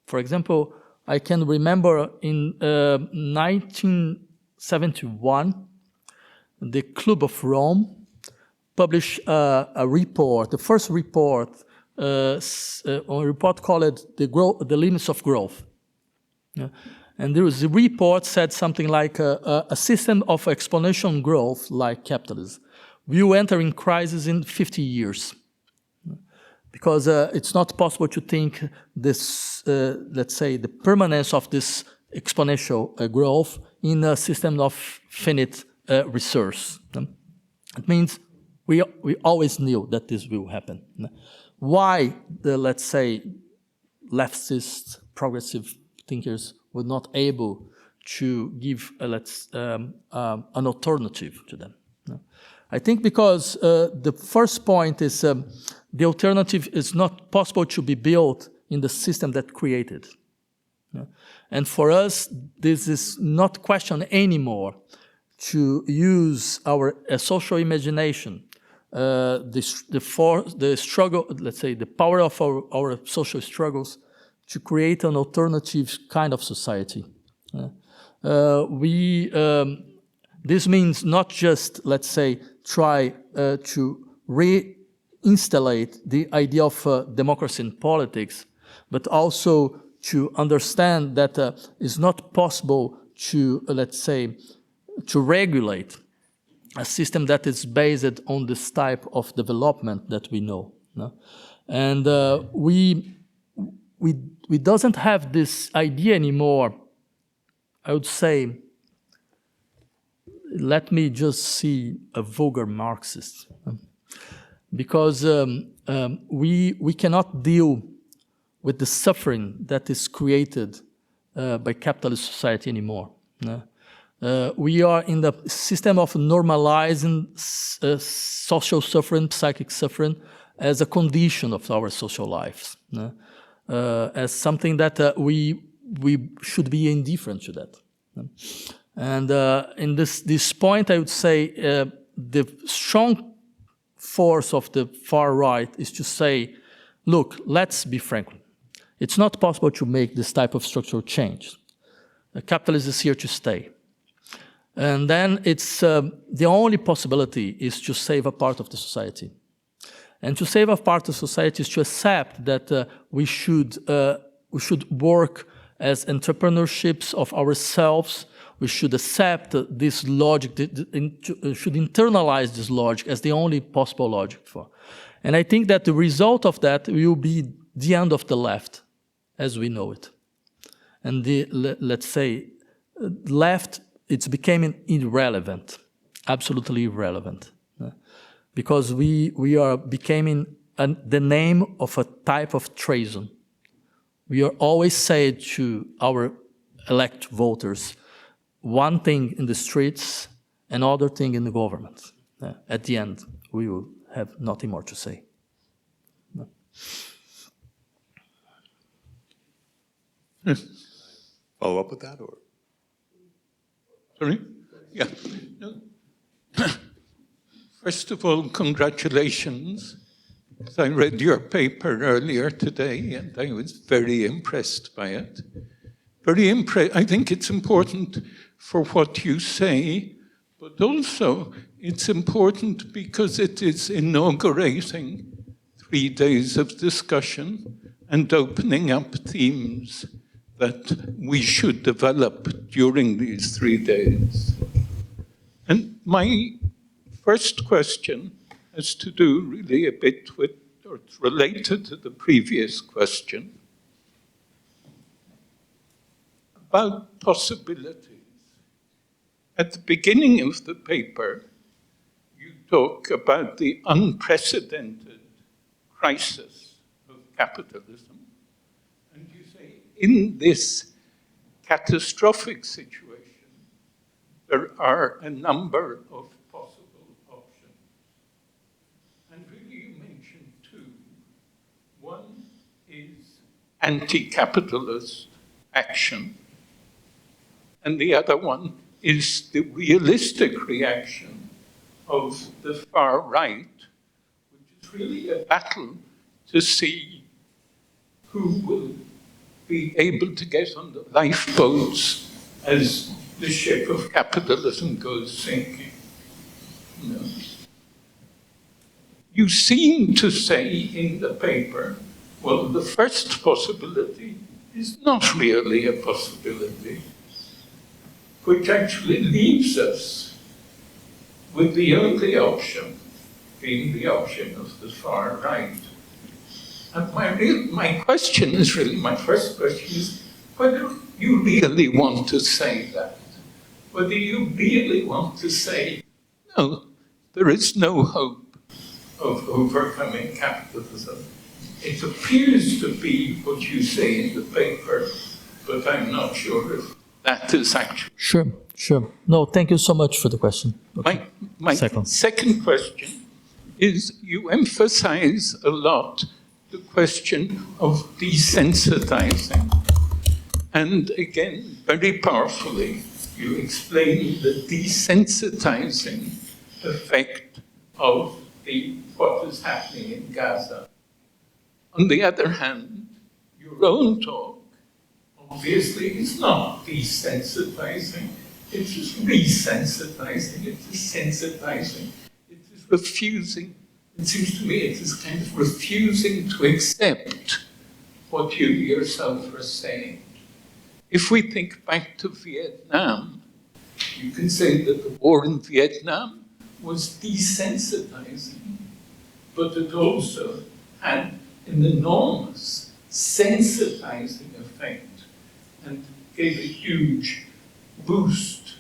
For example, I can remember in 1971, the Club of Rome published a report, the first report, a report called The Limits of Growth. Yeah. And there was a report said something like a system of exponential growth like capitalism will enter in crisis in 50 years. Because it's not possible to think this, let's say, the permanence of this exponential growth in a system of finite resource. It means we always knew that this will happen. Why the, let's say, leftist progressive thinkers were not able to give an alternative to them? I think because the first point is the alternative is not possible to be built in the system that created. And for us, this is not question anymore to use our social imagination, the struggle, let's say, the power of our social struggles to create an alternative kind of society. This means not just, let's say, try to reinstallate the idea of democracy in politics, but also to understand that it's not possible to, let's say, to regulate a system that is based on this type of development that we know. And we doesn't have this idea anymore. I would say, let me just see a vulgar Marxist, because we cannot deal with the suffering that is created by capitalist society anymore. We are in the system of normalizing social suffering, psychic suffering, as a condition of our social lives, as something that we should be indifferent to that. And in this point, I would say the strong force of the far right is to say, look, let's be frank. It's not possible to make this type of structural change. Capitalism is here to stay. And then it's the only possibility is to save a part of the society. And to save a part of society is to accept that we should work as entrepreneurships of ourselves. We should accept this logic, should internalize this logic as the only possible logic for. And I think that the result of that will be the end of the left as we know it. And let's say, left, it's becoming irrelevant, absolutely irrelevant. Because we are becoming the name of a type of treason. We are always saying to our elect voters, one thing in the streets, another thing in the government. At the end, we will have nothing more to say. Follow up with that, or? Sorry? Yeah. No. First of all, congratulations. I read your paper earlier today, and I was very impressed by it. Very impressed. I think it's important for what you say, but also it's important because it is inaugurating 3 days of discussion and opening up themes that we should develop during these 3 days. And my first question has to do really a bit with, or it's related to the previous question, about possibilities. At the beginning of the paper, you talk about the unprecedented crisis of capitalism. And you say, in this catastrophic situation, there are a number of possible options. And really you mentioned 2. One is anti-capitalist action, and the other one is the realistic reaction of the far right, which is really a battle to see who will be able to get on the lifeboats as the ship of capitalism goes sinking. You seem to say in the paper, well, the first possibility is not really a possibility, which actually leaves us with the only option being the option of the far right. And my question is really, my first question is, whether you really want to say that? Whether you really want to say, no, there is no hope of overcoming capitalism. It appears to be what you say in the paper, but I'm not sure if that is actually. Sure. No, thank you so much for the question. Okay. My second question is, you emphasize a lot the question of desensitizing. And again, very powerfully, you explain the desensitizing effect of what is happening in Gaza. On the other hand, your own talk, obviously, is not desensitizing. It's just resensitizing. It is sensitizing. It is refusing. It seems to me it is kind of refusing to accept what you yourself are saying. If we think back to Vietnam, you can say that the war in Vietnam was desensitizing, but it also had an enormous sensitizing effect and gave a huge boost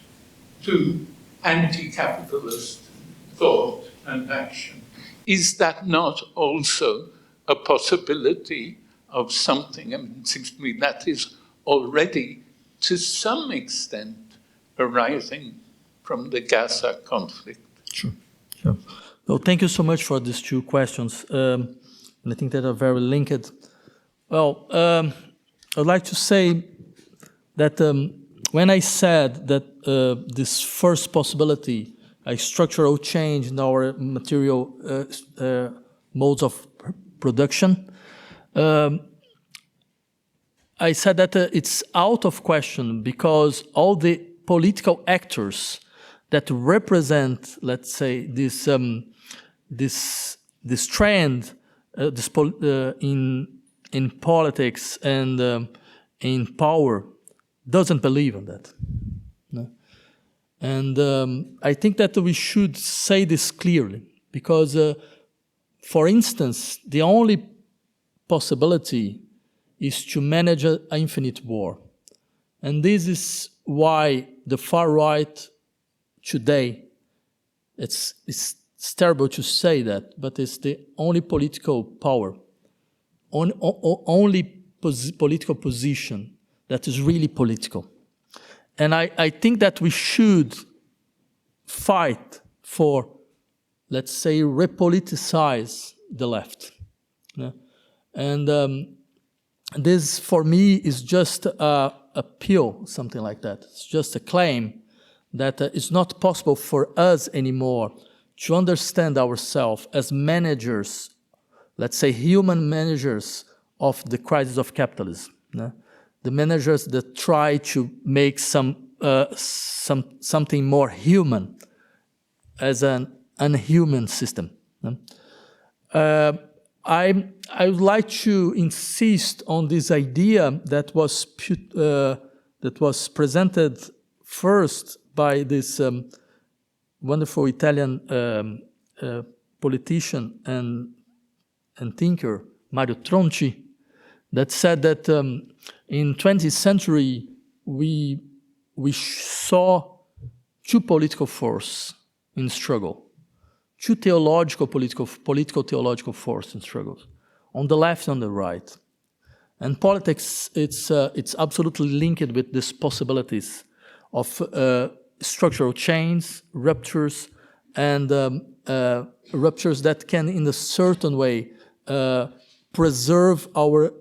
to anti-capitalist thought and action. Is that not also a possibility of something? I mean, it seems to me that is already, to some extent, arising from the Gaza conflict. Sure. Well, thank you so much for these two questions. And I think that are very linked. Well, I'd like to say that when I said that this first possibility, a structural change in our material modes of production, I said that it's out of question because all the political actors that represent, let's say, this trend in politics and in power doesn't believe in that. No? And I think that we should say this clearly because, for instance, the only possibility is to manage an infinite war. And this is why the far right today, it's terrible to say that, but it's the only political power, only political position that is really political. And I think that we should fight for, let's say, repoliticize the left. Yeah? And this, for me, is just a pill, something like that. It's just a claim that it's not possible for us anymore to understand ourselves as managers, let's say human managers of the crisis of capitalism. Yeah? The managers that try to make something more human as an unhuman system. Yeah? I would like to insist on this idea that was presented first by this wonderful Italian politician and thinker Mario Tronci, that said that in 20th century we saw two political forces in struggle. Two political theological forces in struggles, on the left and on the right. And politics, it's absolutely linked with these possibilities of structural change, ruptures, and ruptures that can, in a certain way, preserve our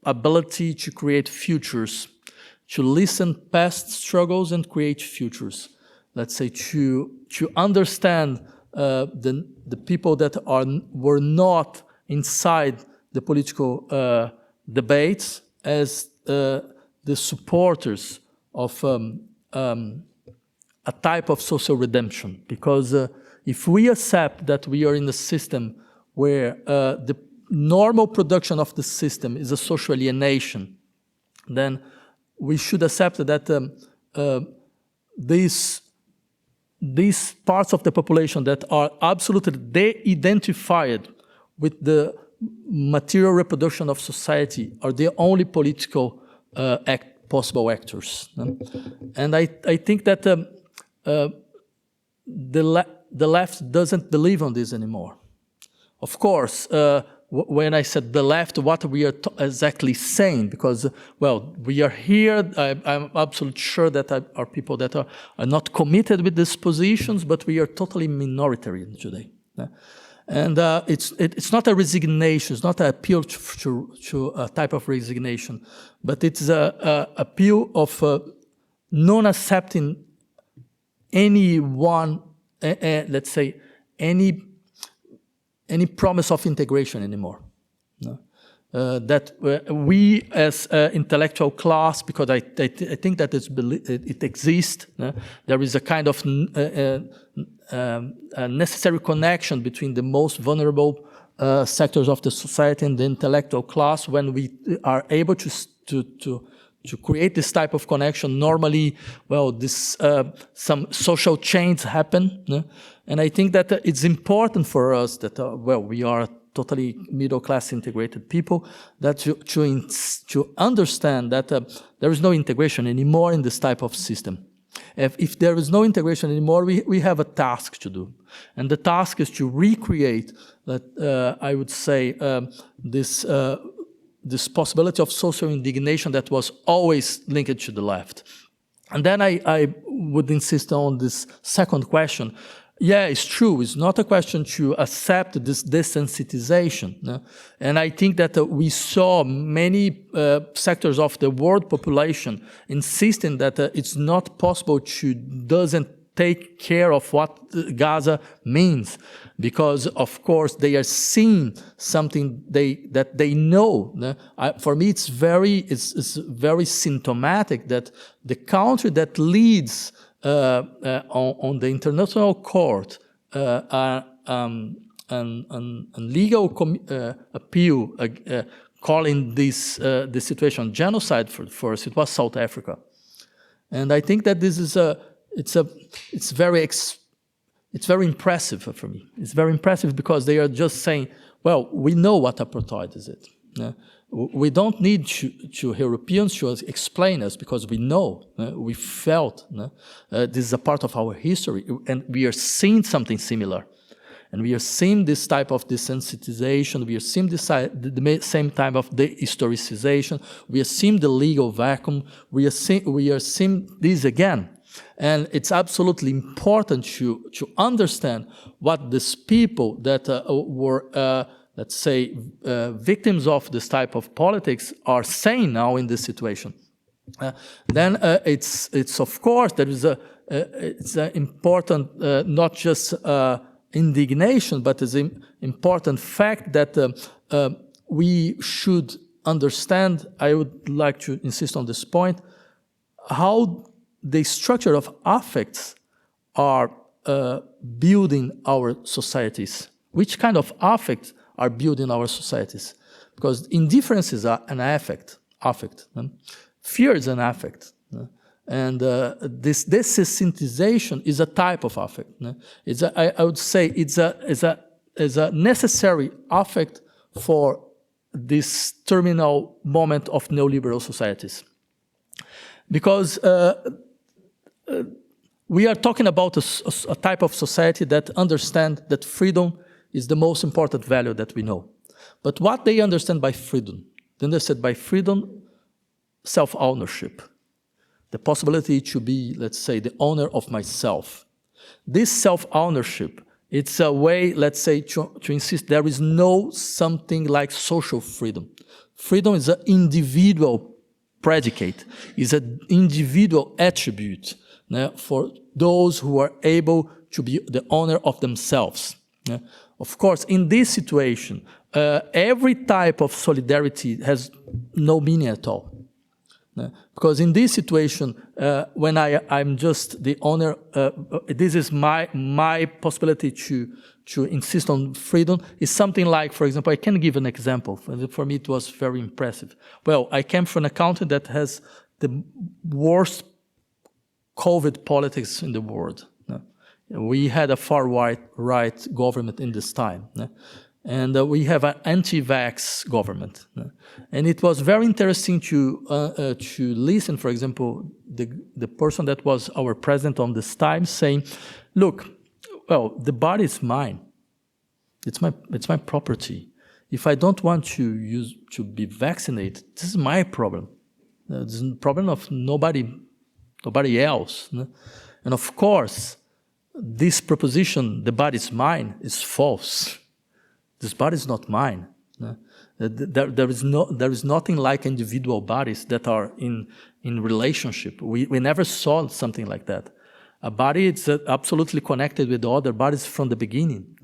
ability to create futures, to listen past struggles and create futures. Let's say to understand the people that were not inside the political debates as the supporters of a type of social redemption. Because if we accept that we are in a system where the normal production of the system is a social alienation, then we should accept that these parts of the population that are absolutely de-identified with the material reproduction of society are the only political possible actors. And I think that the left doesn't believe on this anymore. Of course, when I said the left, what we are exactly saying, because, well, we are here, I'm absolutely sure that are people that are not committed with these positions, but we are totally minoritarian today. And it's not a resignation, it's not an appeal to a type of resignation, but it's a appeal of non-accepting anyone, let's say, any promise of integration anymore. No? That we as intellectual class, because I think that it exists, there is a kind of a necessary connection between the most vulnerable sectors of the society and the intellectual class. When we are able to create this type of connection, normally, well, some social change happen. And I think that it's important for us that, well, we are totally middle-class integrated people, that to understand that there is no integration anymore in this type of system. If there is no integration anymore, we have a task to do. And the task is to recreate, I would say, this possibility of social indignation that was always linked to the left. And then I would insist on this second question. Yeah, it's true. It's not a question to accept this desensitization. No? And I think that we saw many sectors of the world population insisting that it's not possible to doesn't take care of what Gaza means, because of course they are seeing something that they know. No? For me, it's very symptomatic that the country that leads on the international court an legal appeal calling this situation genocide first, it was South Africa. And I think that this is it's very impressive for me. It's very impressive because they are just saying, well, we know what apartheid is. We don't need to Europeans to explain us because we know, we felt. This is a part of our history, and we are seeing something similar. And we are seeing this type of desensitization, we are seeing the same type of dehistoricization, we are seeing the legal vacuum, we are seeing this again. And it's absolutely important to understand what these people that were let's say, victims of this type of politics are saying now in this situation. Then it's of course there is it's important not just indignation, but it's an important fact that we should understand. I would like to insist on this point: how the structure of affects are building our societies. Which kind of affects are building our societies? Because indifference is an affect. Fear is an affect. And this desensitization is a type of affect. I would say it's a necessary affect for this terminal moment of neoliberal societies. Because we are talking about a type of society that understands that freedom is the most important value that we know. But what they understand by freedom? They understand by freedom self-ownership, the possibility to be, let's say, the owner of myself. This self-ownership, it's a way, let's say, to insist there is no something like social freedom. Freedom is an individual predicate, is an individual attribute for those who are able to be the owner of themselves. Of course, in this situation, every type of solidarity has no meaning at all. Because in this situation, when I'm just the owner, this is my possibility to insist on freedom, is something like, for example, I can give an example. For me, it was very impressive. Well, I came from a country that has the worst COVID politics in the world. We had a far-right government in this time. And we have an anti-vax government. And it was very interesting to listen, for example, the person that was our president on this time saying, look, well, the body is mine. It's my property. If I don't want to be vaccinated, this is my problem. It's a problem of nobody else. And of course, this proposition, the body is mine, is false. This body is not mine. There is nothing like individual bodies that are in relationship. We never saw something like that. A body is absolutely connected with the other bodies from the beginning.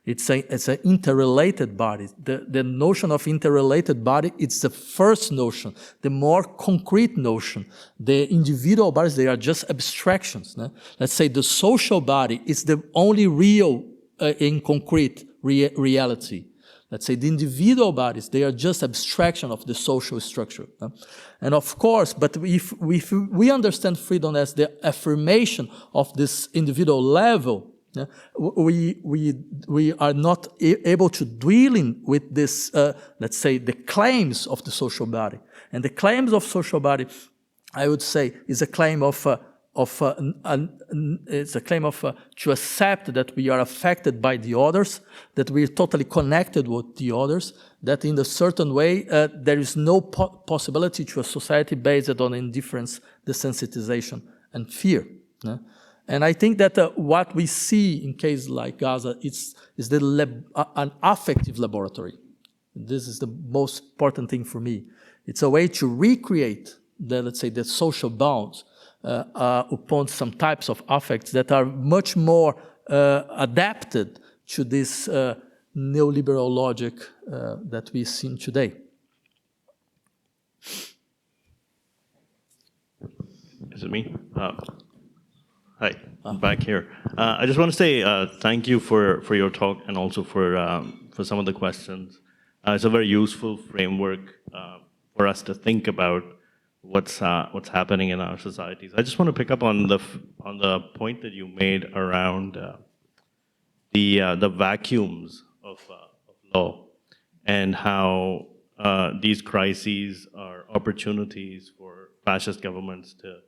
It's an interrelated body. The notion of interrelated body, it's the first notion, the more concrete notion. The individual bodies, they are just abstractions. Let's say the social body is the only real in concrete reality. Let's say the individual bodies, they are just abstraction of the social structure. And of course, but if we understand freedom as the affirmation of this individual level, Yeah? We are not able to deal with this, let's say, the claims of the social body. And the claims of social body, I would say, is a claim to accept that we are affected by the others, that we are totally connected with the others, that in a certain way there is no possibility to a society based on indifference, desensitization, and fear. Yeah? And I think that what we see in cases like Gaza is an affective laboratory. This is the most important thing for me. It's a way to recreate let's say, the social bonds upon some types of affects that are much more adapted to this neoliberal logic that we see today. Is it me? Hi, I'm back here. I just want to say thank you for your talk and also for some of the questions. It's a very useful framework for us to think about what's happening in our societies. I just want to pick up on the point that you made around the vacuums of law and how these crises are opportunities for fascist governments to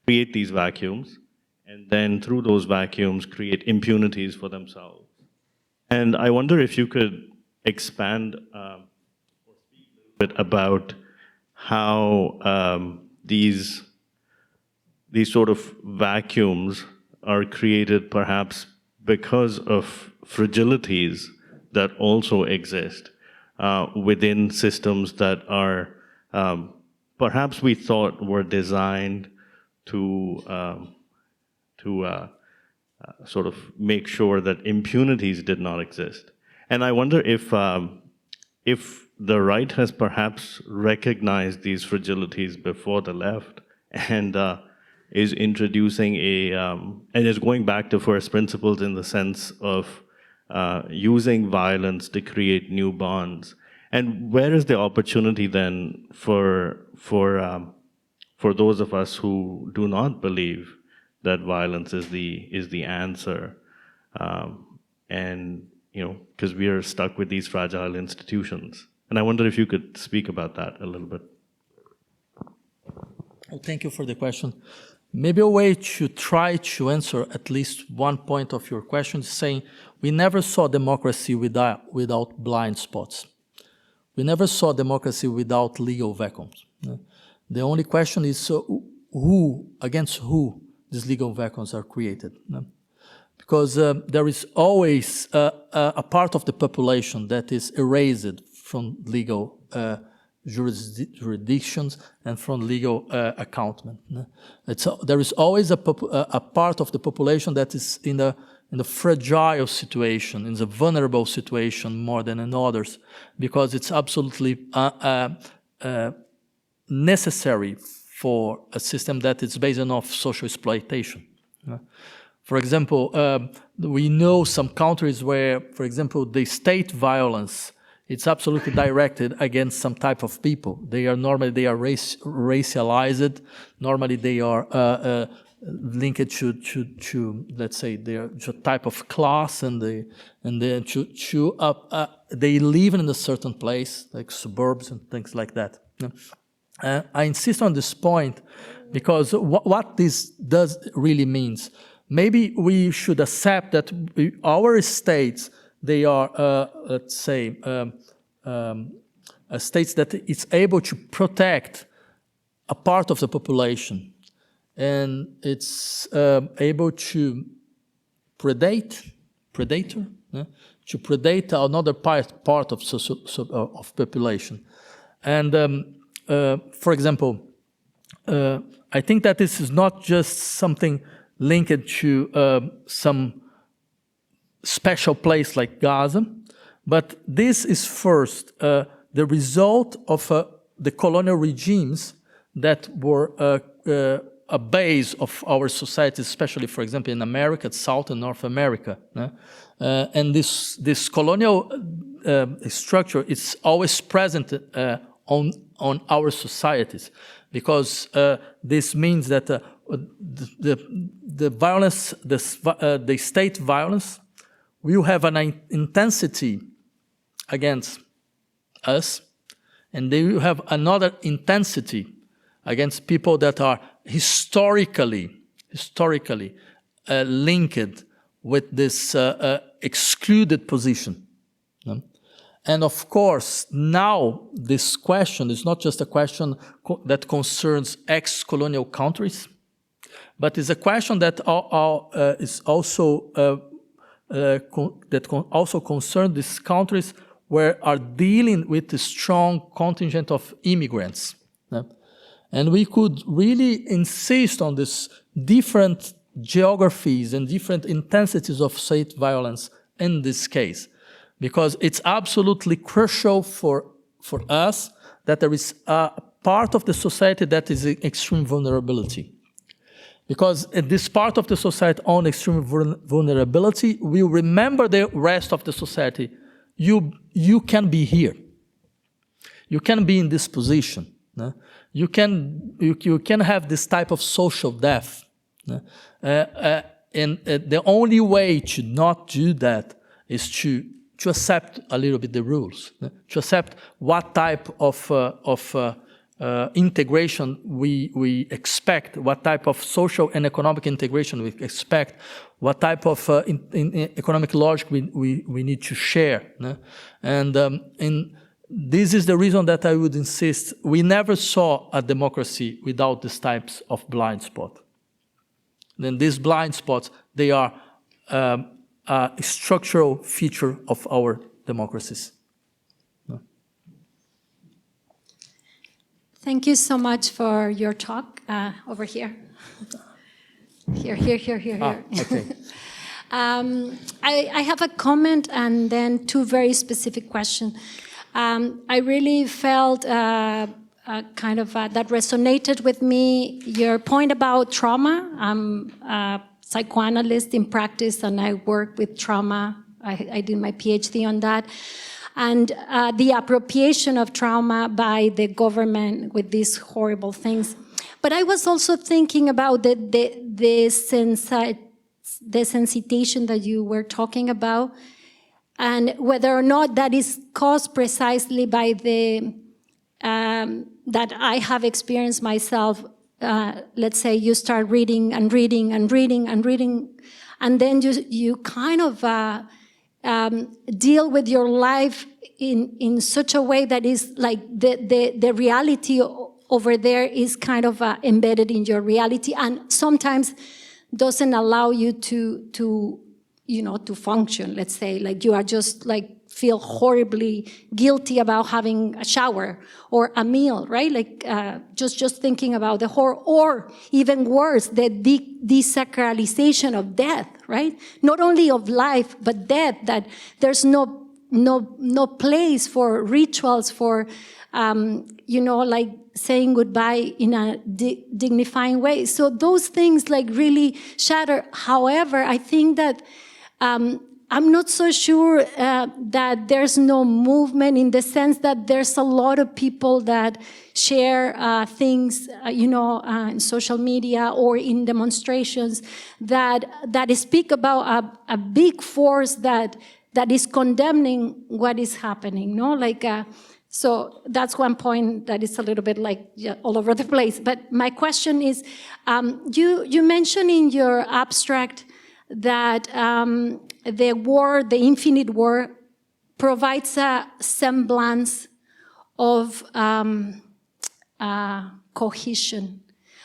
create these vacuums and then through those vacuums create impunities for themselves. And I wonder if you could expand or speak a little bit about how these sort of vacuums are created perhaps because of fragilities that also exist within systems that are perhaps we thought were designed to sort of make sure that impunities did not exist. And I wonder if the right has perhaps recognized these fragilities before the left and is introducing and is going back to first principles in the sense of using violence to create new bonds. And where is the opportunity then for those of us who do not believe that violence is the answer, and because we are stuck with these fragile institutions? And I wonder if you could speak about that a little bit. Well, thank you for the question. Maybe a way to try to answer at least one point of your question is saying we never saw democracy without blind spots. We never saw democracy without legal vacuums. The only question is against who these legal vacuums are created. Because there is always a part of the population that is erased from legal jurisdictions and from legal accountment. There is always a part of the population that is in a fragile situation, in a vulnerable situation more than in others, because it's absolutely necessary for a system that is based on social exploitation. For example, we know some countries where, for example, the state violence, it's absolutely directed against some type of people. Normally racialized. Normally they are linked to let's say their type of class, and they live in a certain place like suburbs and things like that. I insist on this point because what this does really means. Maybe we should accept that our states, they are, let's say, states that it's able to protect a part of the population, and it's able to to predate another part of population. And for example, I think that this is not just something linked to some special place like Gaza, but this is first the result of the colonial regimes that were a base of our society, especially, for example, in America, South and North America. And this colonial structure is always present on our societies, because this means that the violence, the state violence, will have an intensity against us, and they will have another intensity against people that are historically linked with this excluded position. And of course, now this question is not just a question that concerns ex-colonial countries, but is a question that is also also concerns these countries where are dealing with a strong contingent of immigrants. And we could really insist on this different geographies and different intensities of state violence in this case, because it's absolutely crucial for us that there is a part of the society that is in extreme vulnerability. Because this part of the society on extreme vulnerability will remember the rest of the society. You can be here. You can be in this position. You can have this type of social death. And the only way to not do that is to accept a little bit the rules, to accept what type of integration we expect, what type of social and economic integration we expect, what type of economic logic we need to share. And this is the reason that I would insist, we never saw a democracy without these types of blind spots. Then these blind spots, they are a structural feature of our democracies. Thank you so much for your talk. Over here. Here. Okay. I have a comment and then two very specific questions. I really felt that resonated with me, your point about trauma. I'm a psychoanalyst in practice and I work with trauma. I did my PhD on that. And the appropriation of trauma by the government with these horrible things. But I was also thinking about the desensitization that you were talking about, and whether or not that is caused precisely by the, that I have experienced myself. Let's say you start reading, and then you kind of deal with your life in such a way that is like the reality over there is kind of embedded in your reality, and sometimes doesn't allow you to function. Let's say, like you are just like feel horribly guilty about having a shower or a meal, right? Like just thinking about the horror, or even worse, the desacralization of death, right? Not only of life, but death, that there's no place for rituals, for, like saying goodbye in a dignifying way. So those things like really shatter. However, I think that I'm not so sure that there's no movement, in the sense that there's a lot of people that share things, in social media or in demonstrations that speak about a big force that is condemning what is happening, no? So that's one point that is a little bit like all over the place. But my question is, you mentioned in your abstract that the infinite war, provides a semblance of cohesion.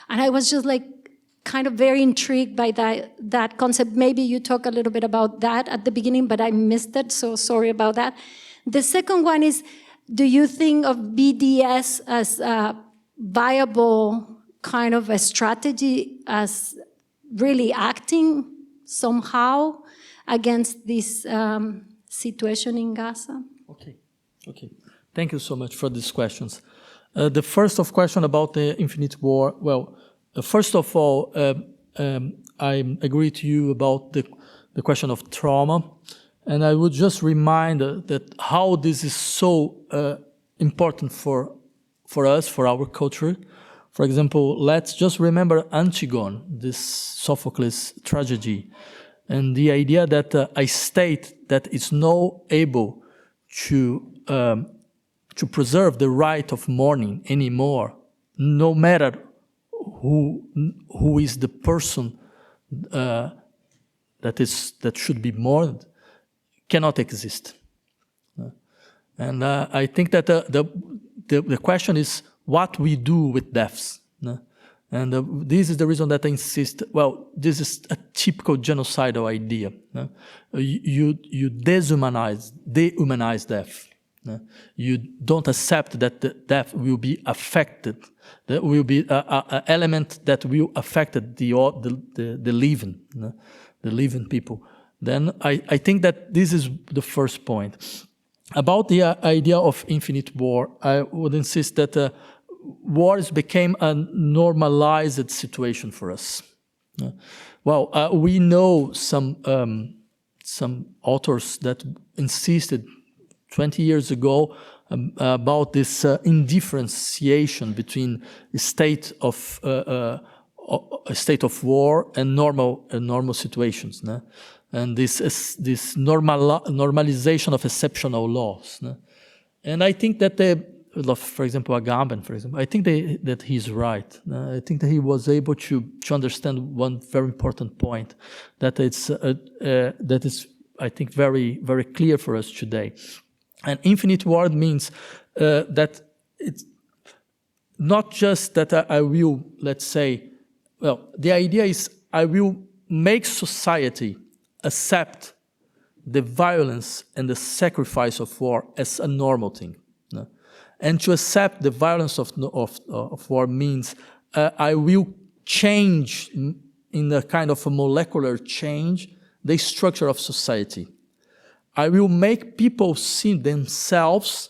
And I was just like kind of very intrigued by that concept. Maybe you talk a little bit about that at the beginning, but I missed it, so sorry about that. The second one is, do you think of BDS as a viable kind of a strategy, as really acting somehow against this situation in Gaza? Okay. Thank you so much for these questions. The first question about the infinite war. Well, first of all, I agree to you about the question of trauma, and I would just remind that how this is so important for us, for our culture, For example, let's just remember Antigone, this Sophocles tragedy, and the idea that a state that is not able to preserve the right of mourning anymore, no matter who is the person that should be mourned, cannot exist. And I think that the question is what we do with deaths. And this is the reason that I insist, well, this is a typical genocidal idea. You dehumanize death. You don't accept that the death will be affected. There will be an element that will affect the living people. Then I think that this is the first point. About the idea of infinite war, I would insist that wars became a normalized situation for us. We know some authors that insisted 20 years ago about this indifferentiation between a state of war and normal situations, and this normalization of exceptional laws. And I think that for example, Agamben, for example, I think that he's right. I think that he was able to understand one very important point that that is, I think, very, very clear for us today. And infinite war means that it's not just that I will, let's say, well, the idea is I will make society accept the violence and the sacrifice of war as a normal thing. And to accept the violence of war means I will change in a kind of a molecular change the structure of society. I will make people see themselves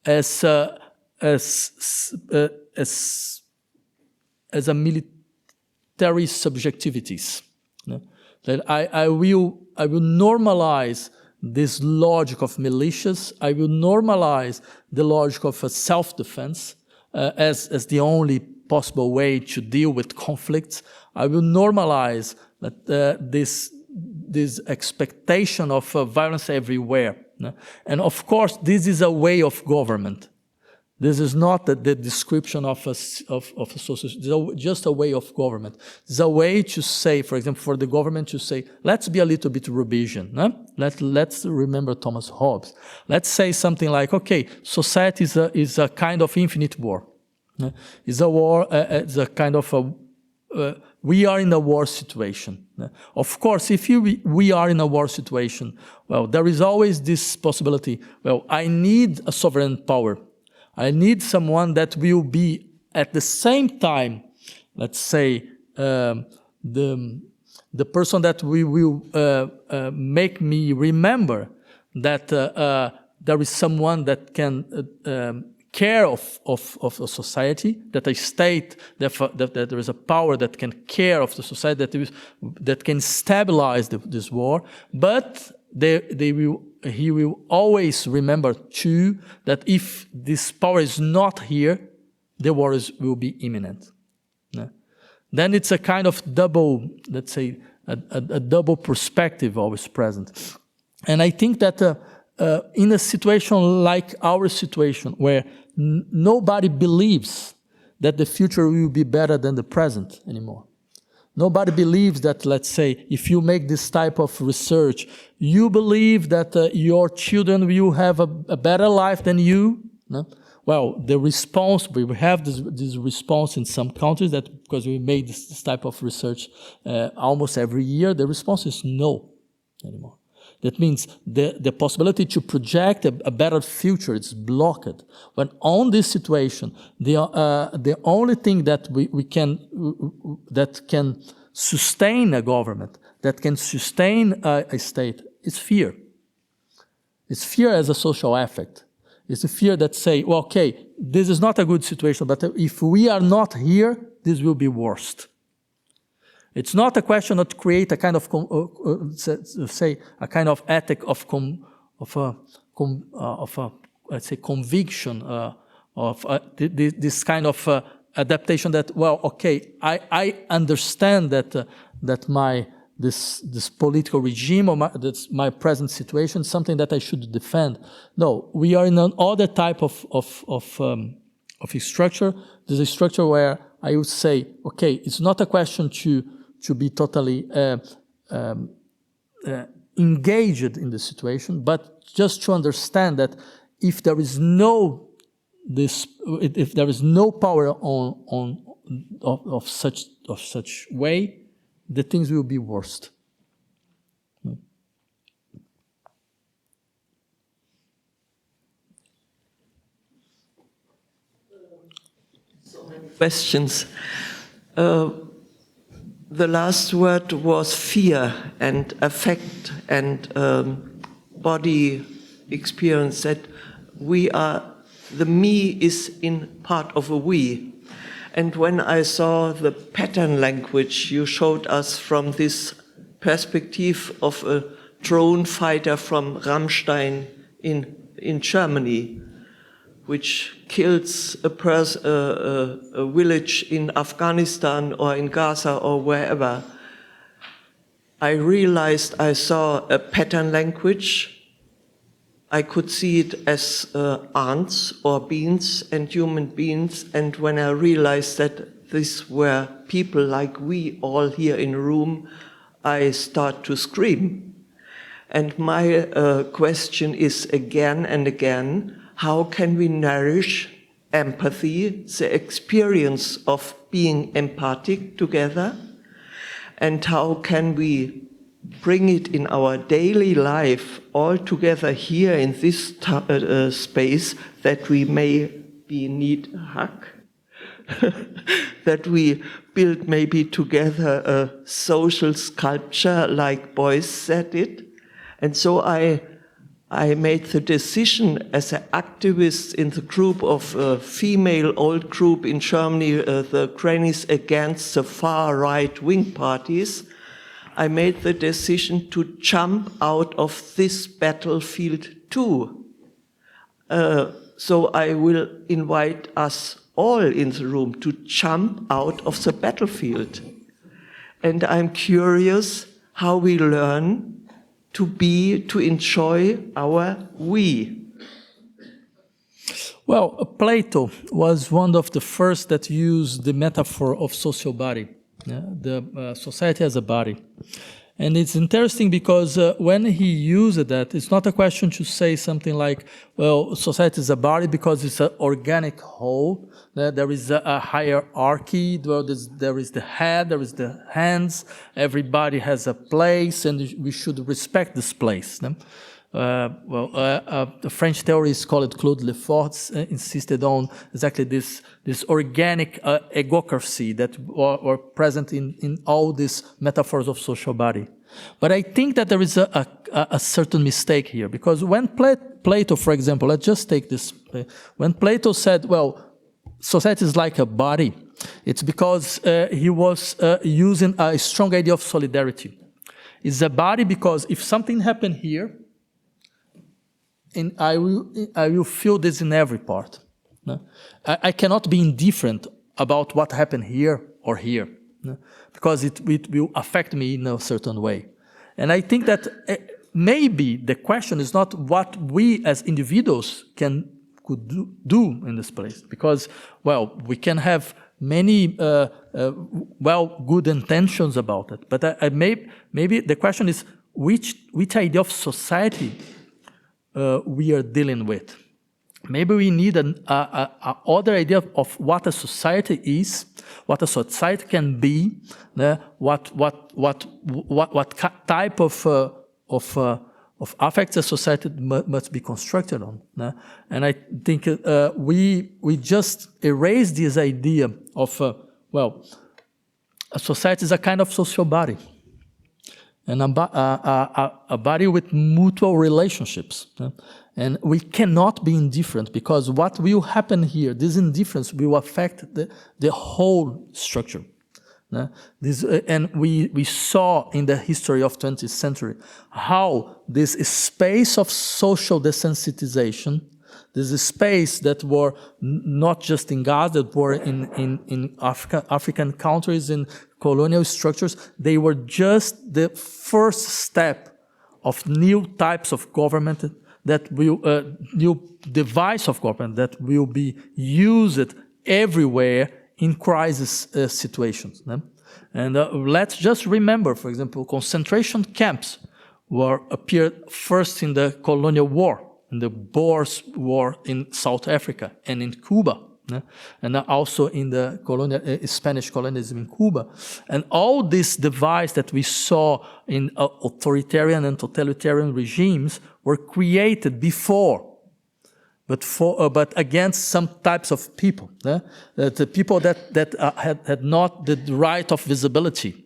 as a military subjectivities. That I will normalize this logic of militias. I will normalize the logic of self-defense as the only possible way to deal with conflicts. I will normalize this expectation of violence everywhere. And of course, this is a way of government. This is not the description of a social, it's just a way of government. It's a way to say, for example, for the government to say, let's be a little bit Rubbisian. Let's remember Thomas Hobbes. Let's say something like, okay, society is a kind of infinite war. It's a war, it's a kind of we are in a war situation. Of course, if we are in a war situation, well, there is always this possibility, well, I need a sovereign power. I need someone that will be at the same time, let's say, the person that will make me remember that there is someone that can care of a society, that a state, that there is a power that can care of the society, that can stabilize this war, but he will always remember too that if this power is not here, the war will be imminent. Then it's a kind of double, let's say, a double perspective always present. And I think that in a situation like our situation, where nobody believes that the future will be better than the present anymore. Nobody believes that, let's say, if you make this type of research, you believe that your children will have a better life than you. No? Well, the response, we have this response in some countries that because we made this type of research almost every year, the response is no anymore. That means the possibility to project a better future is blocked. When on this situation, the only thing that we can that can sustain a government, that can sustain a state, is fear. It's fear as a social effect. It's a fear that say, well, okay, this is not a good situation, but if we are not here, this will be worst. It's not a question of create a kind of, say, a kind of ethic of let's say, conviction of this kind of adaptation that, well, okay, I understand that this political regime or my present situation, something that I should defend. No, we are in another type of structure. There's a structure where I would say, okay, it's not a question to be totally engaged in the situation, but just to understand that if there is no power of such way, the things will be worst. Questions. The last word was fear and affect and body experience, that the me is in part of a we. And when I saw the pattern language you showed us from this perspective of a drone fighter from Rammstein in Germany, which kills a village in Afghanistan or in Gaza or wherever, I realized I saw a pattern language. I could see it as ants or beings and human beings, and when I realized that these were people like we all here in a room, I start to scream. And my question is again and again, how can we nourish empathy, the experience of being empathic together? And how can we bring it in our daily life all together here in this space, that we need a hug? That we build maybe together a social sculpture like Beuys said it. And so I made the decision as an activist in the group of female old group in Germany, the Grannies Against the Far Right Wing Parties. I made the decision to jump out of this battlefield too. So I will invite us all in the room to jump out of the battlefield. And I'm curious how we learn to enjoy our we. Well, Plato was one of the first that used the metaphor of social body, the society as a body. And it's interesting because when he used that, it's not a question to say something like, well, society is a body because it's an organic whole. There is a hierarchy, there is the head, there is the hands, everybody has a place, and we should respect this place. The French theorists call it Claude Lefort insisted on exactly this organic egocracy that were present in all these metaphors of social body. But I think that there is a certain mistake here, because when Plato, for example, let's just take this, when Plato said, well, society is like a body, it's because he was using a strong idea of solidarity. It's a body because if something happened here, and I will feel this in every part. No? I cannot be indifferent about what happened here or here, no? Because it will affect me in a certain way. And I think that maybe the question is not what we as individuals could do in this place, because, well, we can have many good intentions about it, but maybe the question is which idea of society we are dealing with. Maybe we need other idea of what a society is, what a society can be, what type of affects a society must be constructed on. And I think we just erase this idea of a society is a kind of social body, and a body with mutual relationships. And we cannot be indifferent, because what will happen here, this indifference will affect the whole structure. And we saw in the history of 20th century how this space of social desensitization There's a space that were not just in Gaza, that were in African countries, in colonial structures. They were just the first step of new types of government that will, new device of government that will be used everywhere in crisis situations. And let's just remember, for example, concentration camps appeared first in the colonial war, in the Boers War in South Africa and in Cuba, and also in the Spanish colonialism in Cuba. And all this device that we saw in authoritarian and totalitarian regimes were created before, but against some types of people, the people that had not the right of visibility.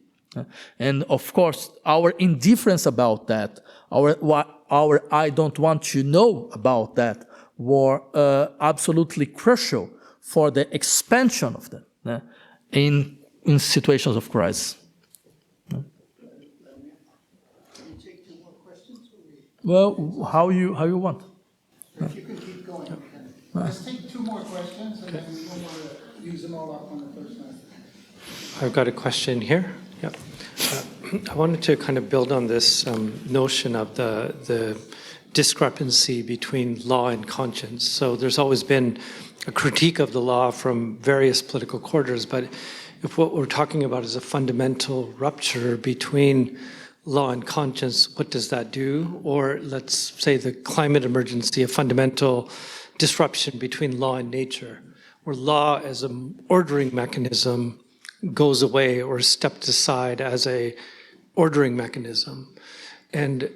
And of course, our indifference about that, our I don't want you to know about that, were absolutely crucial for the expansion of that in situations of crisis. Well, how you want. If you can keep going. Let's take 2 more questions, and then we'll use them all up on the first one. I've got a question here. Yeah. I wanted to kind of build on this notion of the discrepancy between law and conscience. So there's always been a critique of the law from various political quarters, but if what we're talking about is a fundamental rupture between law and conscience, what does that do? Or let's say the climate emergency, a fundamental disruption between law and nature, where law as an ordering mechanism goes away or stepped aside as a ordering mechanism. And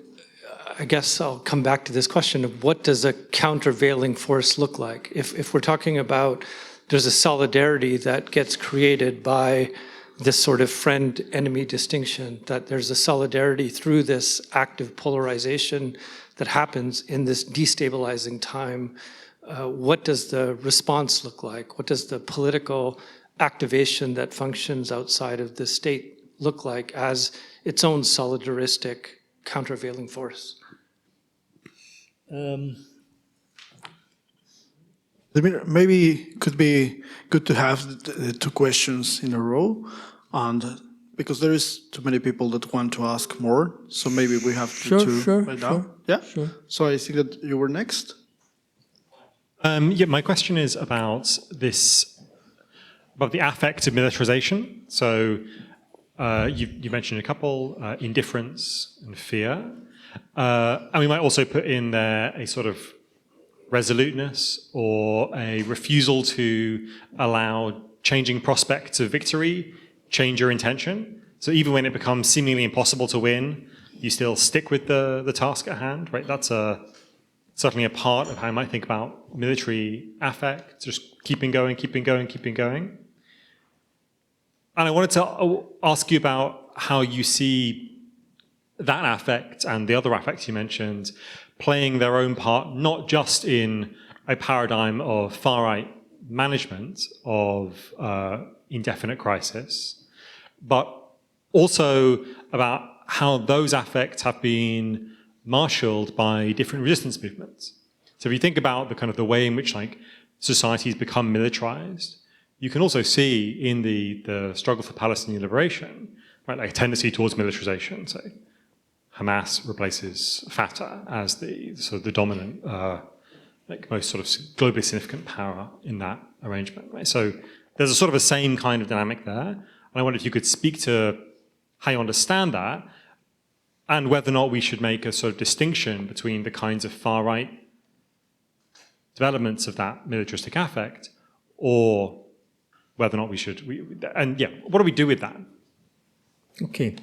I guess I'll come back to this question of what does a countervailing force look like? If we're talking about there's a solidarity that gets created by this sort of friend-enemy distinction, that there's a solidarity through this active polarization that happens in this destabilizing time, what does the response look like? What does the political activation that functions outside of the state look like as its own solidaristic countervailing force? Maybe it could be good to have the 2 questions in a row, and because there is too many people that want to ask more, so maybe we have to right now. Yeah. Sure. So I think that you were next. Yeah, my question is about the affect of militarization. So you mentioned a couple, indifference and fear. And we might also put in there a sort of resoluteness or a refusal to allow changing prospects of victory change your intention. So even when it becomes seemingly impossible to win, you still stick with the task at hand, right? That's certainly a part of how I might think about military affect, just keeping going, keeping going, keeping going. And I wanted to ask you about how you see that affect and the other affects you mentioned playing their own part, not just in a paradigm of far-right management of indefinite crisis, but also about how those affects have been marshaled by different resistance movements. So if you think about the kind of the way in which like societies become militarized, you can also see in the struggle for Palestinian liberation, right, like a tendency towards militarization. So Hamas replaces Fatah as the sort of the dominant, like most sort of globally significant power in that arrangement. Right? So there's a sort of a same kind of dynamic there. And I wonder if you could speak to how you understand that and whether or not we should make a sort of distinction between the kinds of far-right developments of that militaristic affect, or whether or not we should, what do we do with that? Okay.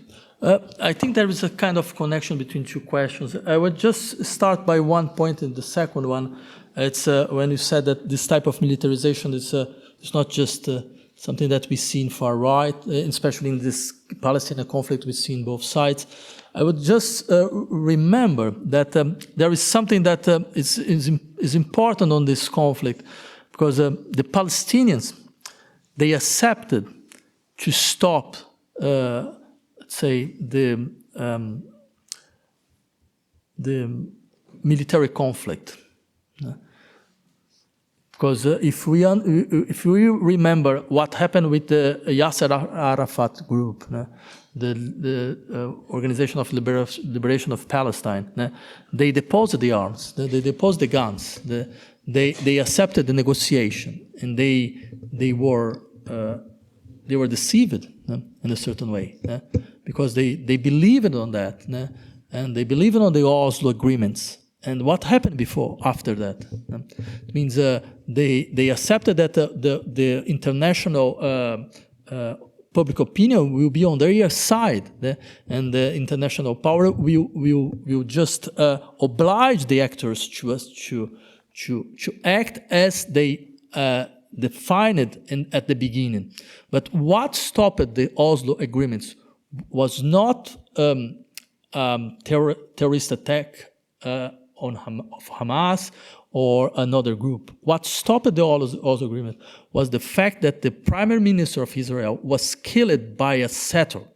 I think there is a kind of connection between 2 questions. I would just start by one point in the second one. It's when you said that this type of militarization is not just something that we see in far right, especially in this Palestinian conflict we see in both sides. I would just remember that there is something that is important on this conflict, because the Palestinians, they accepted to stop, let's say, the military conflict. Because if we remember what happened with the Yasser Arafat group, the Organization of Liberation of Palestine, they deposed the arms, they deposed the guns, they accepted the negotiation, and they were deceived in a certain way, because they believed on that, and they believed on the Oslo agreements. And what happened after that? It means they accepted that the international public opinion will be on their side, and the international power will just oblige the actors to act as they defined it at the beginning. But what stopped the Oslo agreements was not terrorist attack of Hamas or another group. What stopped the Oslo agreement was the fact that the prime minister of Israel was killed by a settler,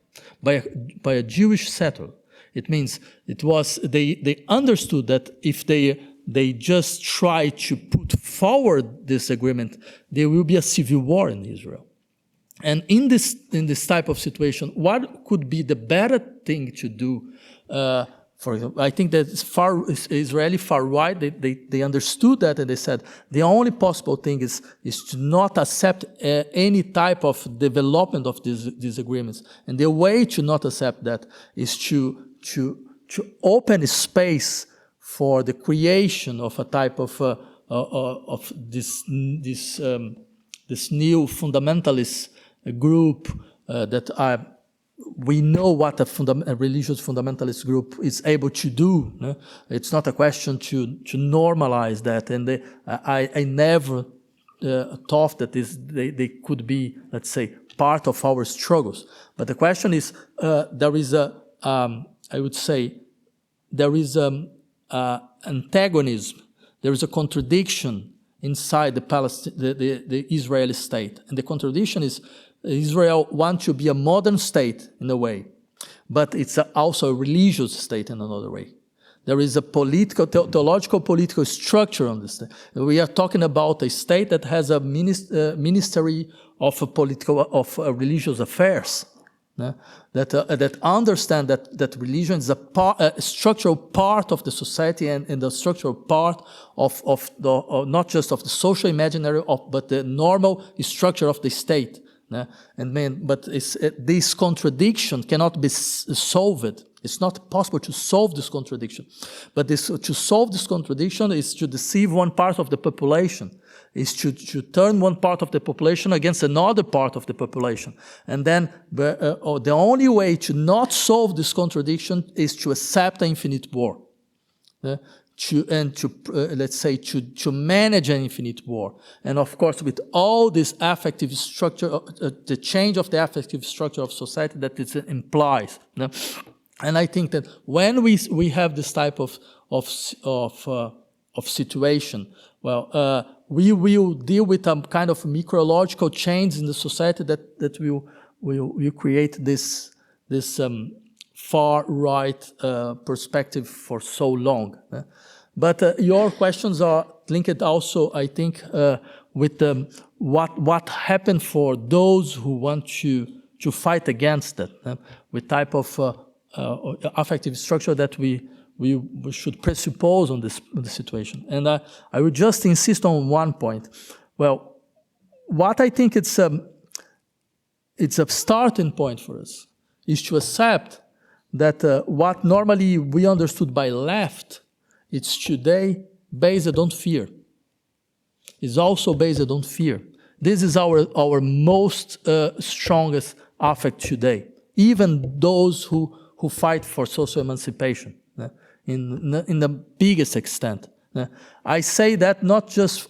by a Jewish settler. It means they understood that if they just try to put forward this agreement, there will be a civil war in Israel. And in this type of situation, what could be the better thing to do? For example, I think that Israeli far right, they understood that, and they said the only possible thing is to not accept any type of development of these agreements. And the way to not accept that is to open a space for the creation of a type of this new fundamentalist group that we know what a religious fundamentalist group is able to do. No? It's not a question to normalize that, and I never thought that they could be, let's say, part of our struggles. But the question is, there is I would say, there is antagonism, there is a contradiction inside the Israeli state, and the contradiction is Israel wants to be a modern state in a way, but it's also a religious state in another way. There is a theological political structure on this. We are talking about a state that has a ministry of religious affairs, that understand that religion is a structural part of the society and the structural part of not just of the social imaginary, but the normal structure of the state. But this contradiction cannot be solved. It's not possible to solve this contradiction. But to solve this contradiction is to deceive one part of the population, is to turn one part of the population against another part of the population. And then the only way to not solve this contradiction is to accept an infinite war. To manage an infinite war. And of course, with all this affective structure, the change of the affective structure of society that it implies. And I think that when we have this type of situation, well, we will deal with a kind of microological change in the society that will create this far right perspective for so long. But your questions are linked also, I think, with what happened for those who want to fight against that, with type of affective structure that we should presuppose on this situation. And I would just insist on one point. Well, what I think it's a starting point for us is to accept that what normally we understood by left, it's today based on fear. It's also based on fear. This is our most strongest affect today. Even those who fight for social emancipation, in the biggest extent. I say that not just,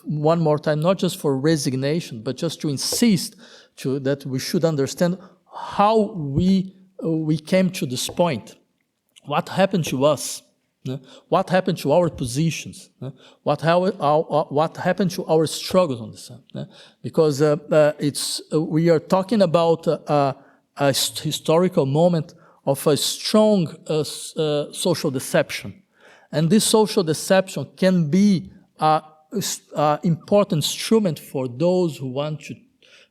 one more time, not just for resignation, but just to insist that we should understand how we came to this point. What happened to us? What happened to our positions? What happened to our struggles on this? Because we are talking about a historical moment of a strong social deception. And this social deception can be important instrument for those who want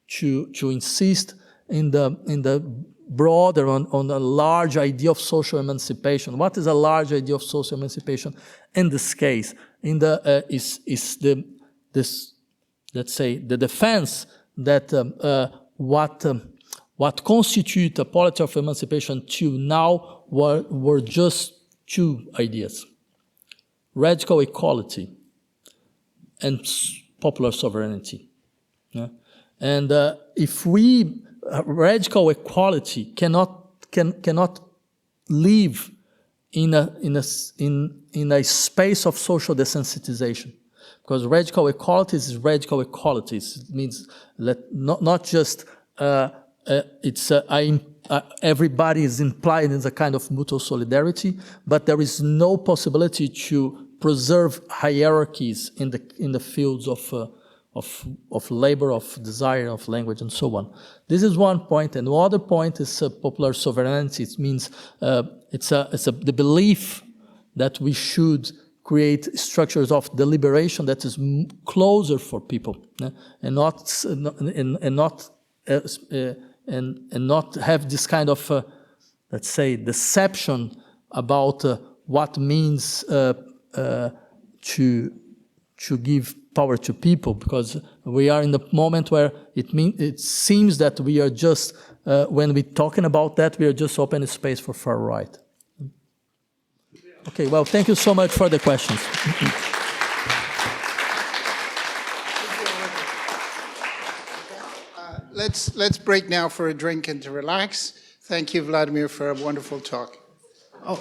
to insist in the broader, on a large idea of social emancipation. What is a large idea of social emancipation in this case? Let's say, the defense that what constitute a policy of emancipation till now were just two ideas: radical equality and popular sovereignty. Yeah? And if radical equality cannot live in a space of social desensitization, because radical equality is radical equality. It means that not just everybody is implied in a kind of mutual solidarity, but there is no possibility to preserve hierarchies in the fields of labor, of desire, of language, and so on. This is one point, and the other point is popular sovereignty. It means the belief that we should create structures of deliberation that is closer for people, and not have this kind of let's say, deception about what means to give power to people, because we are in the moment where it seems that we are just, when we're talking about that, we are just opening space for far right. Okay, well, thank you so much for the questions. Let's break now for a drink and to relax. Thank you, Vladimir, for a wonderful talk. Oh.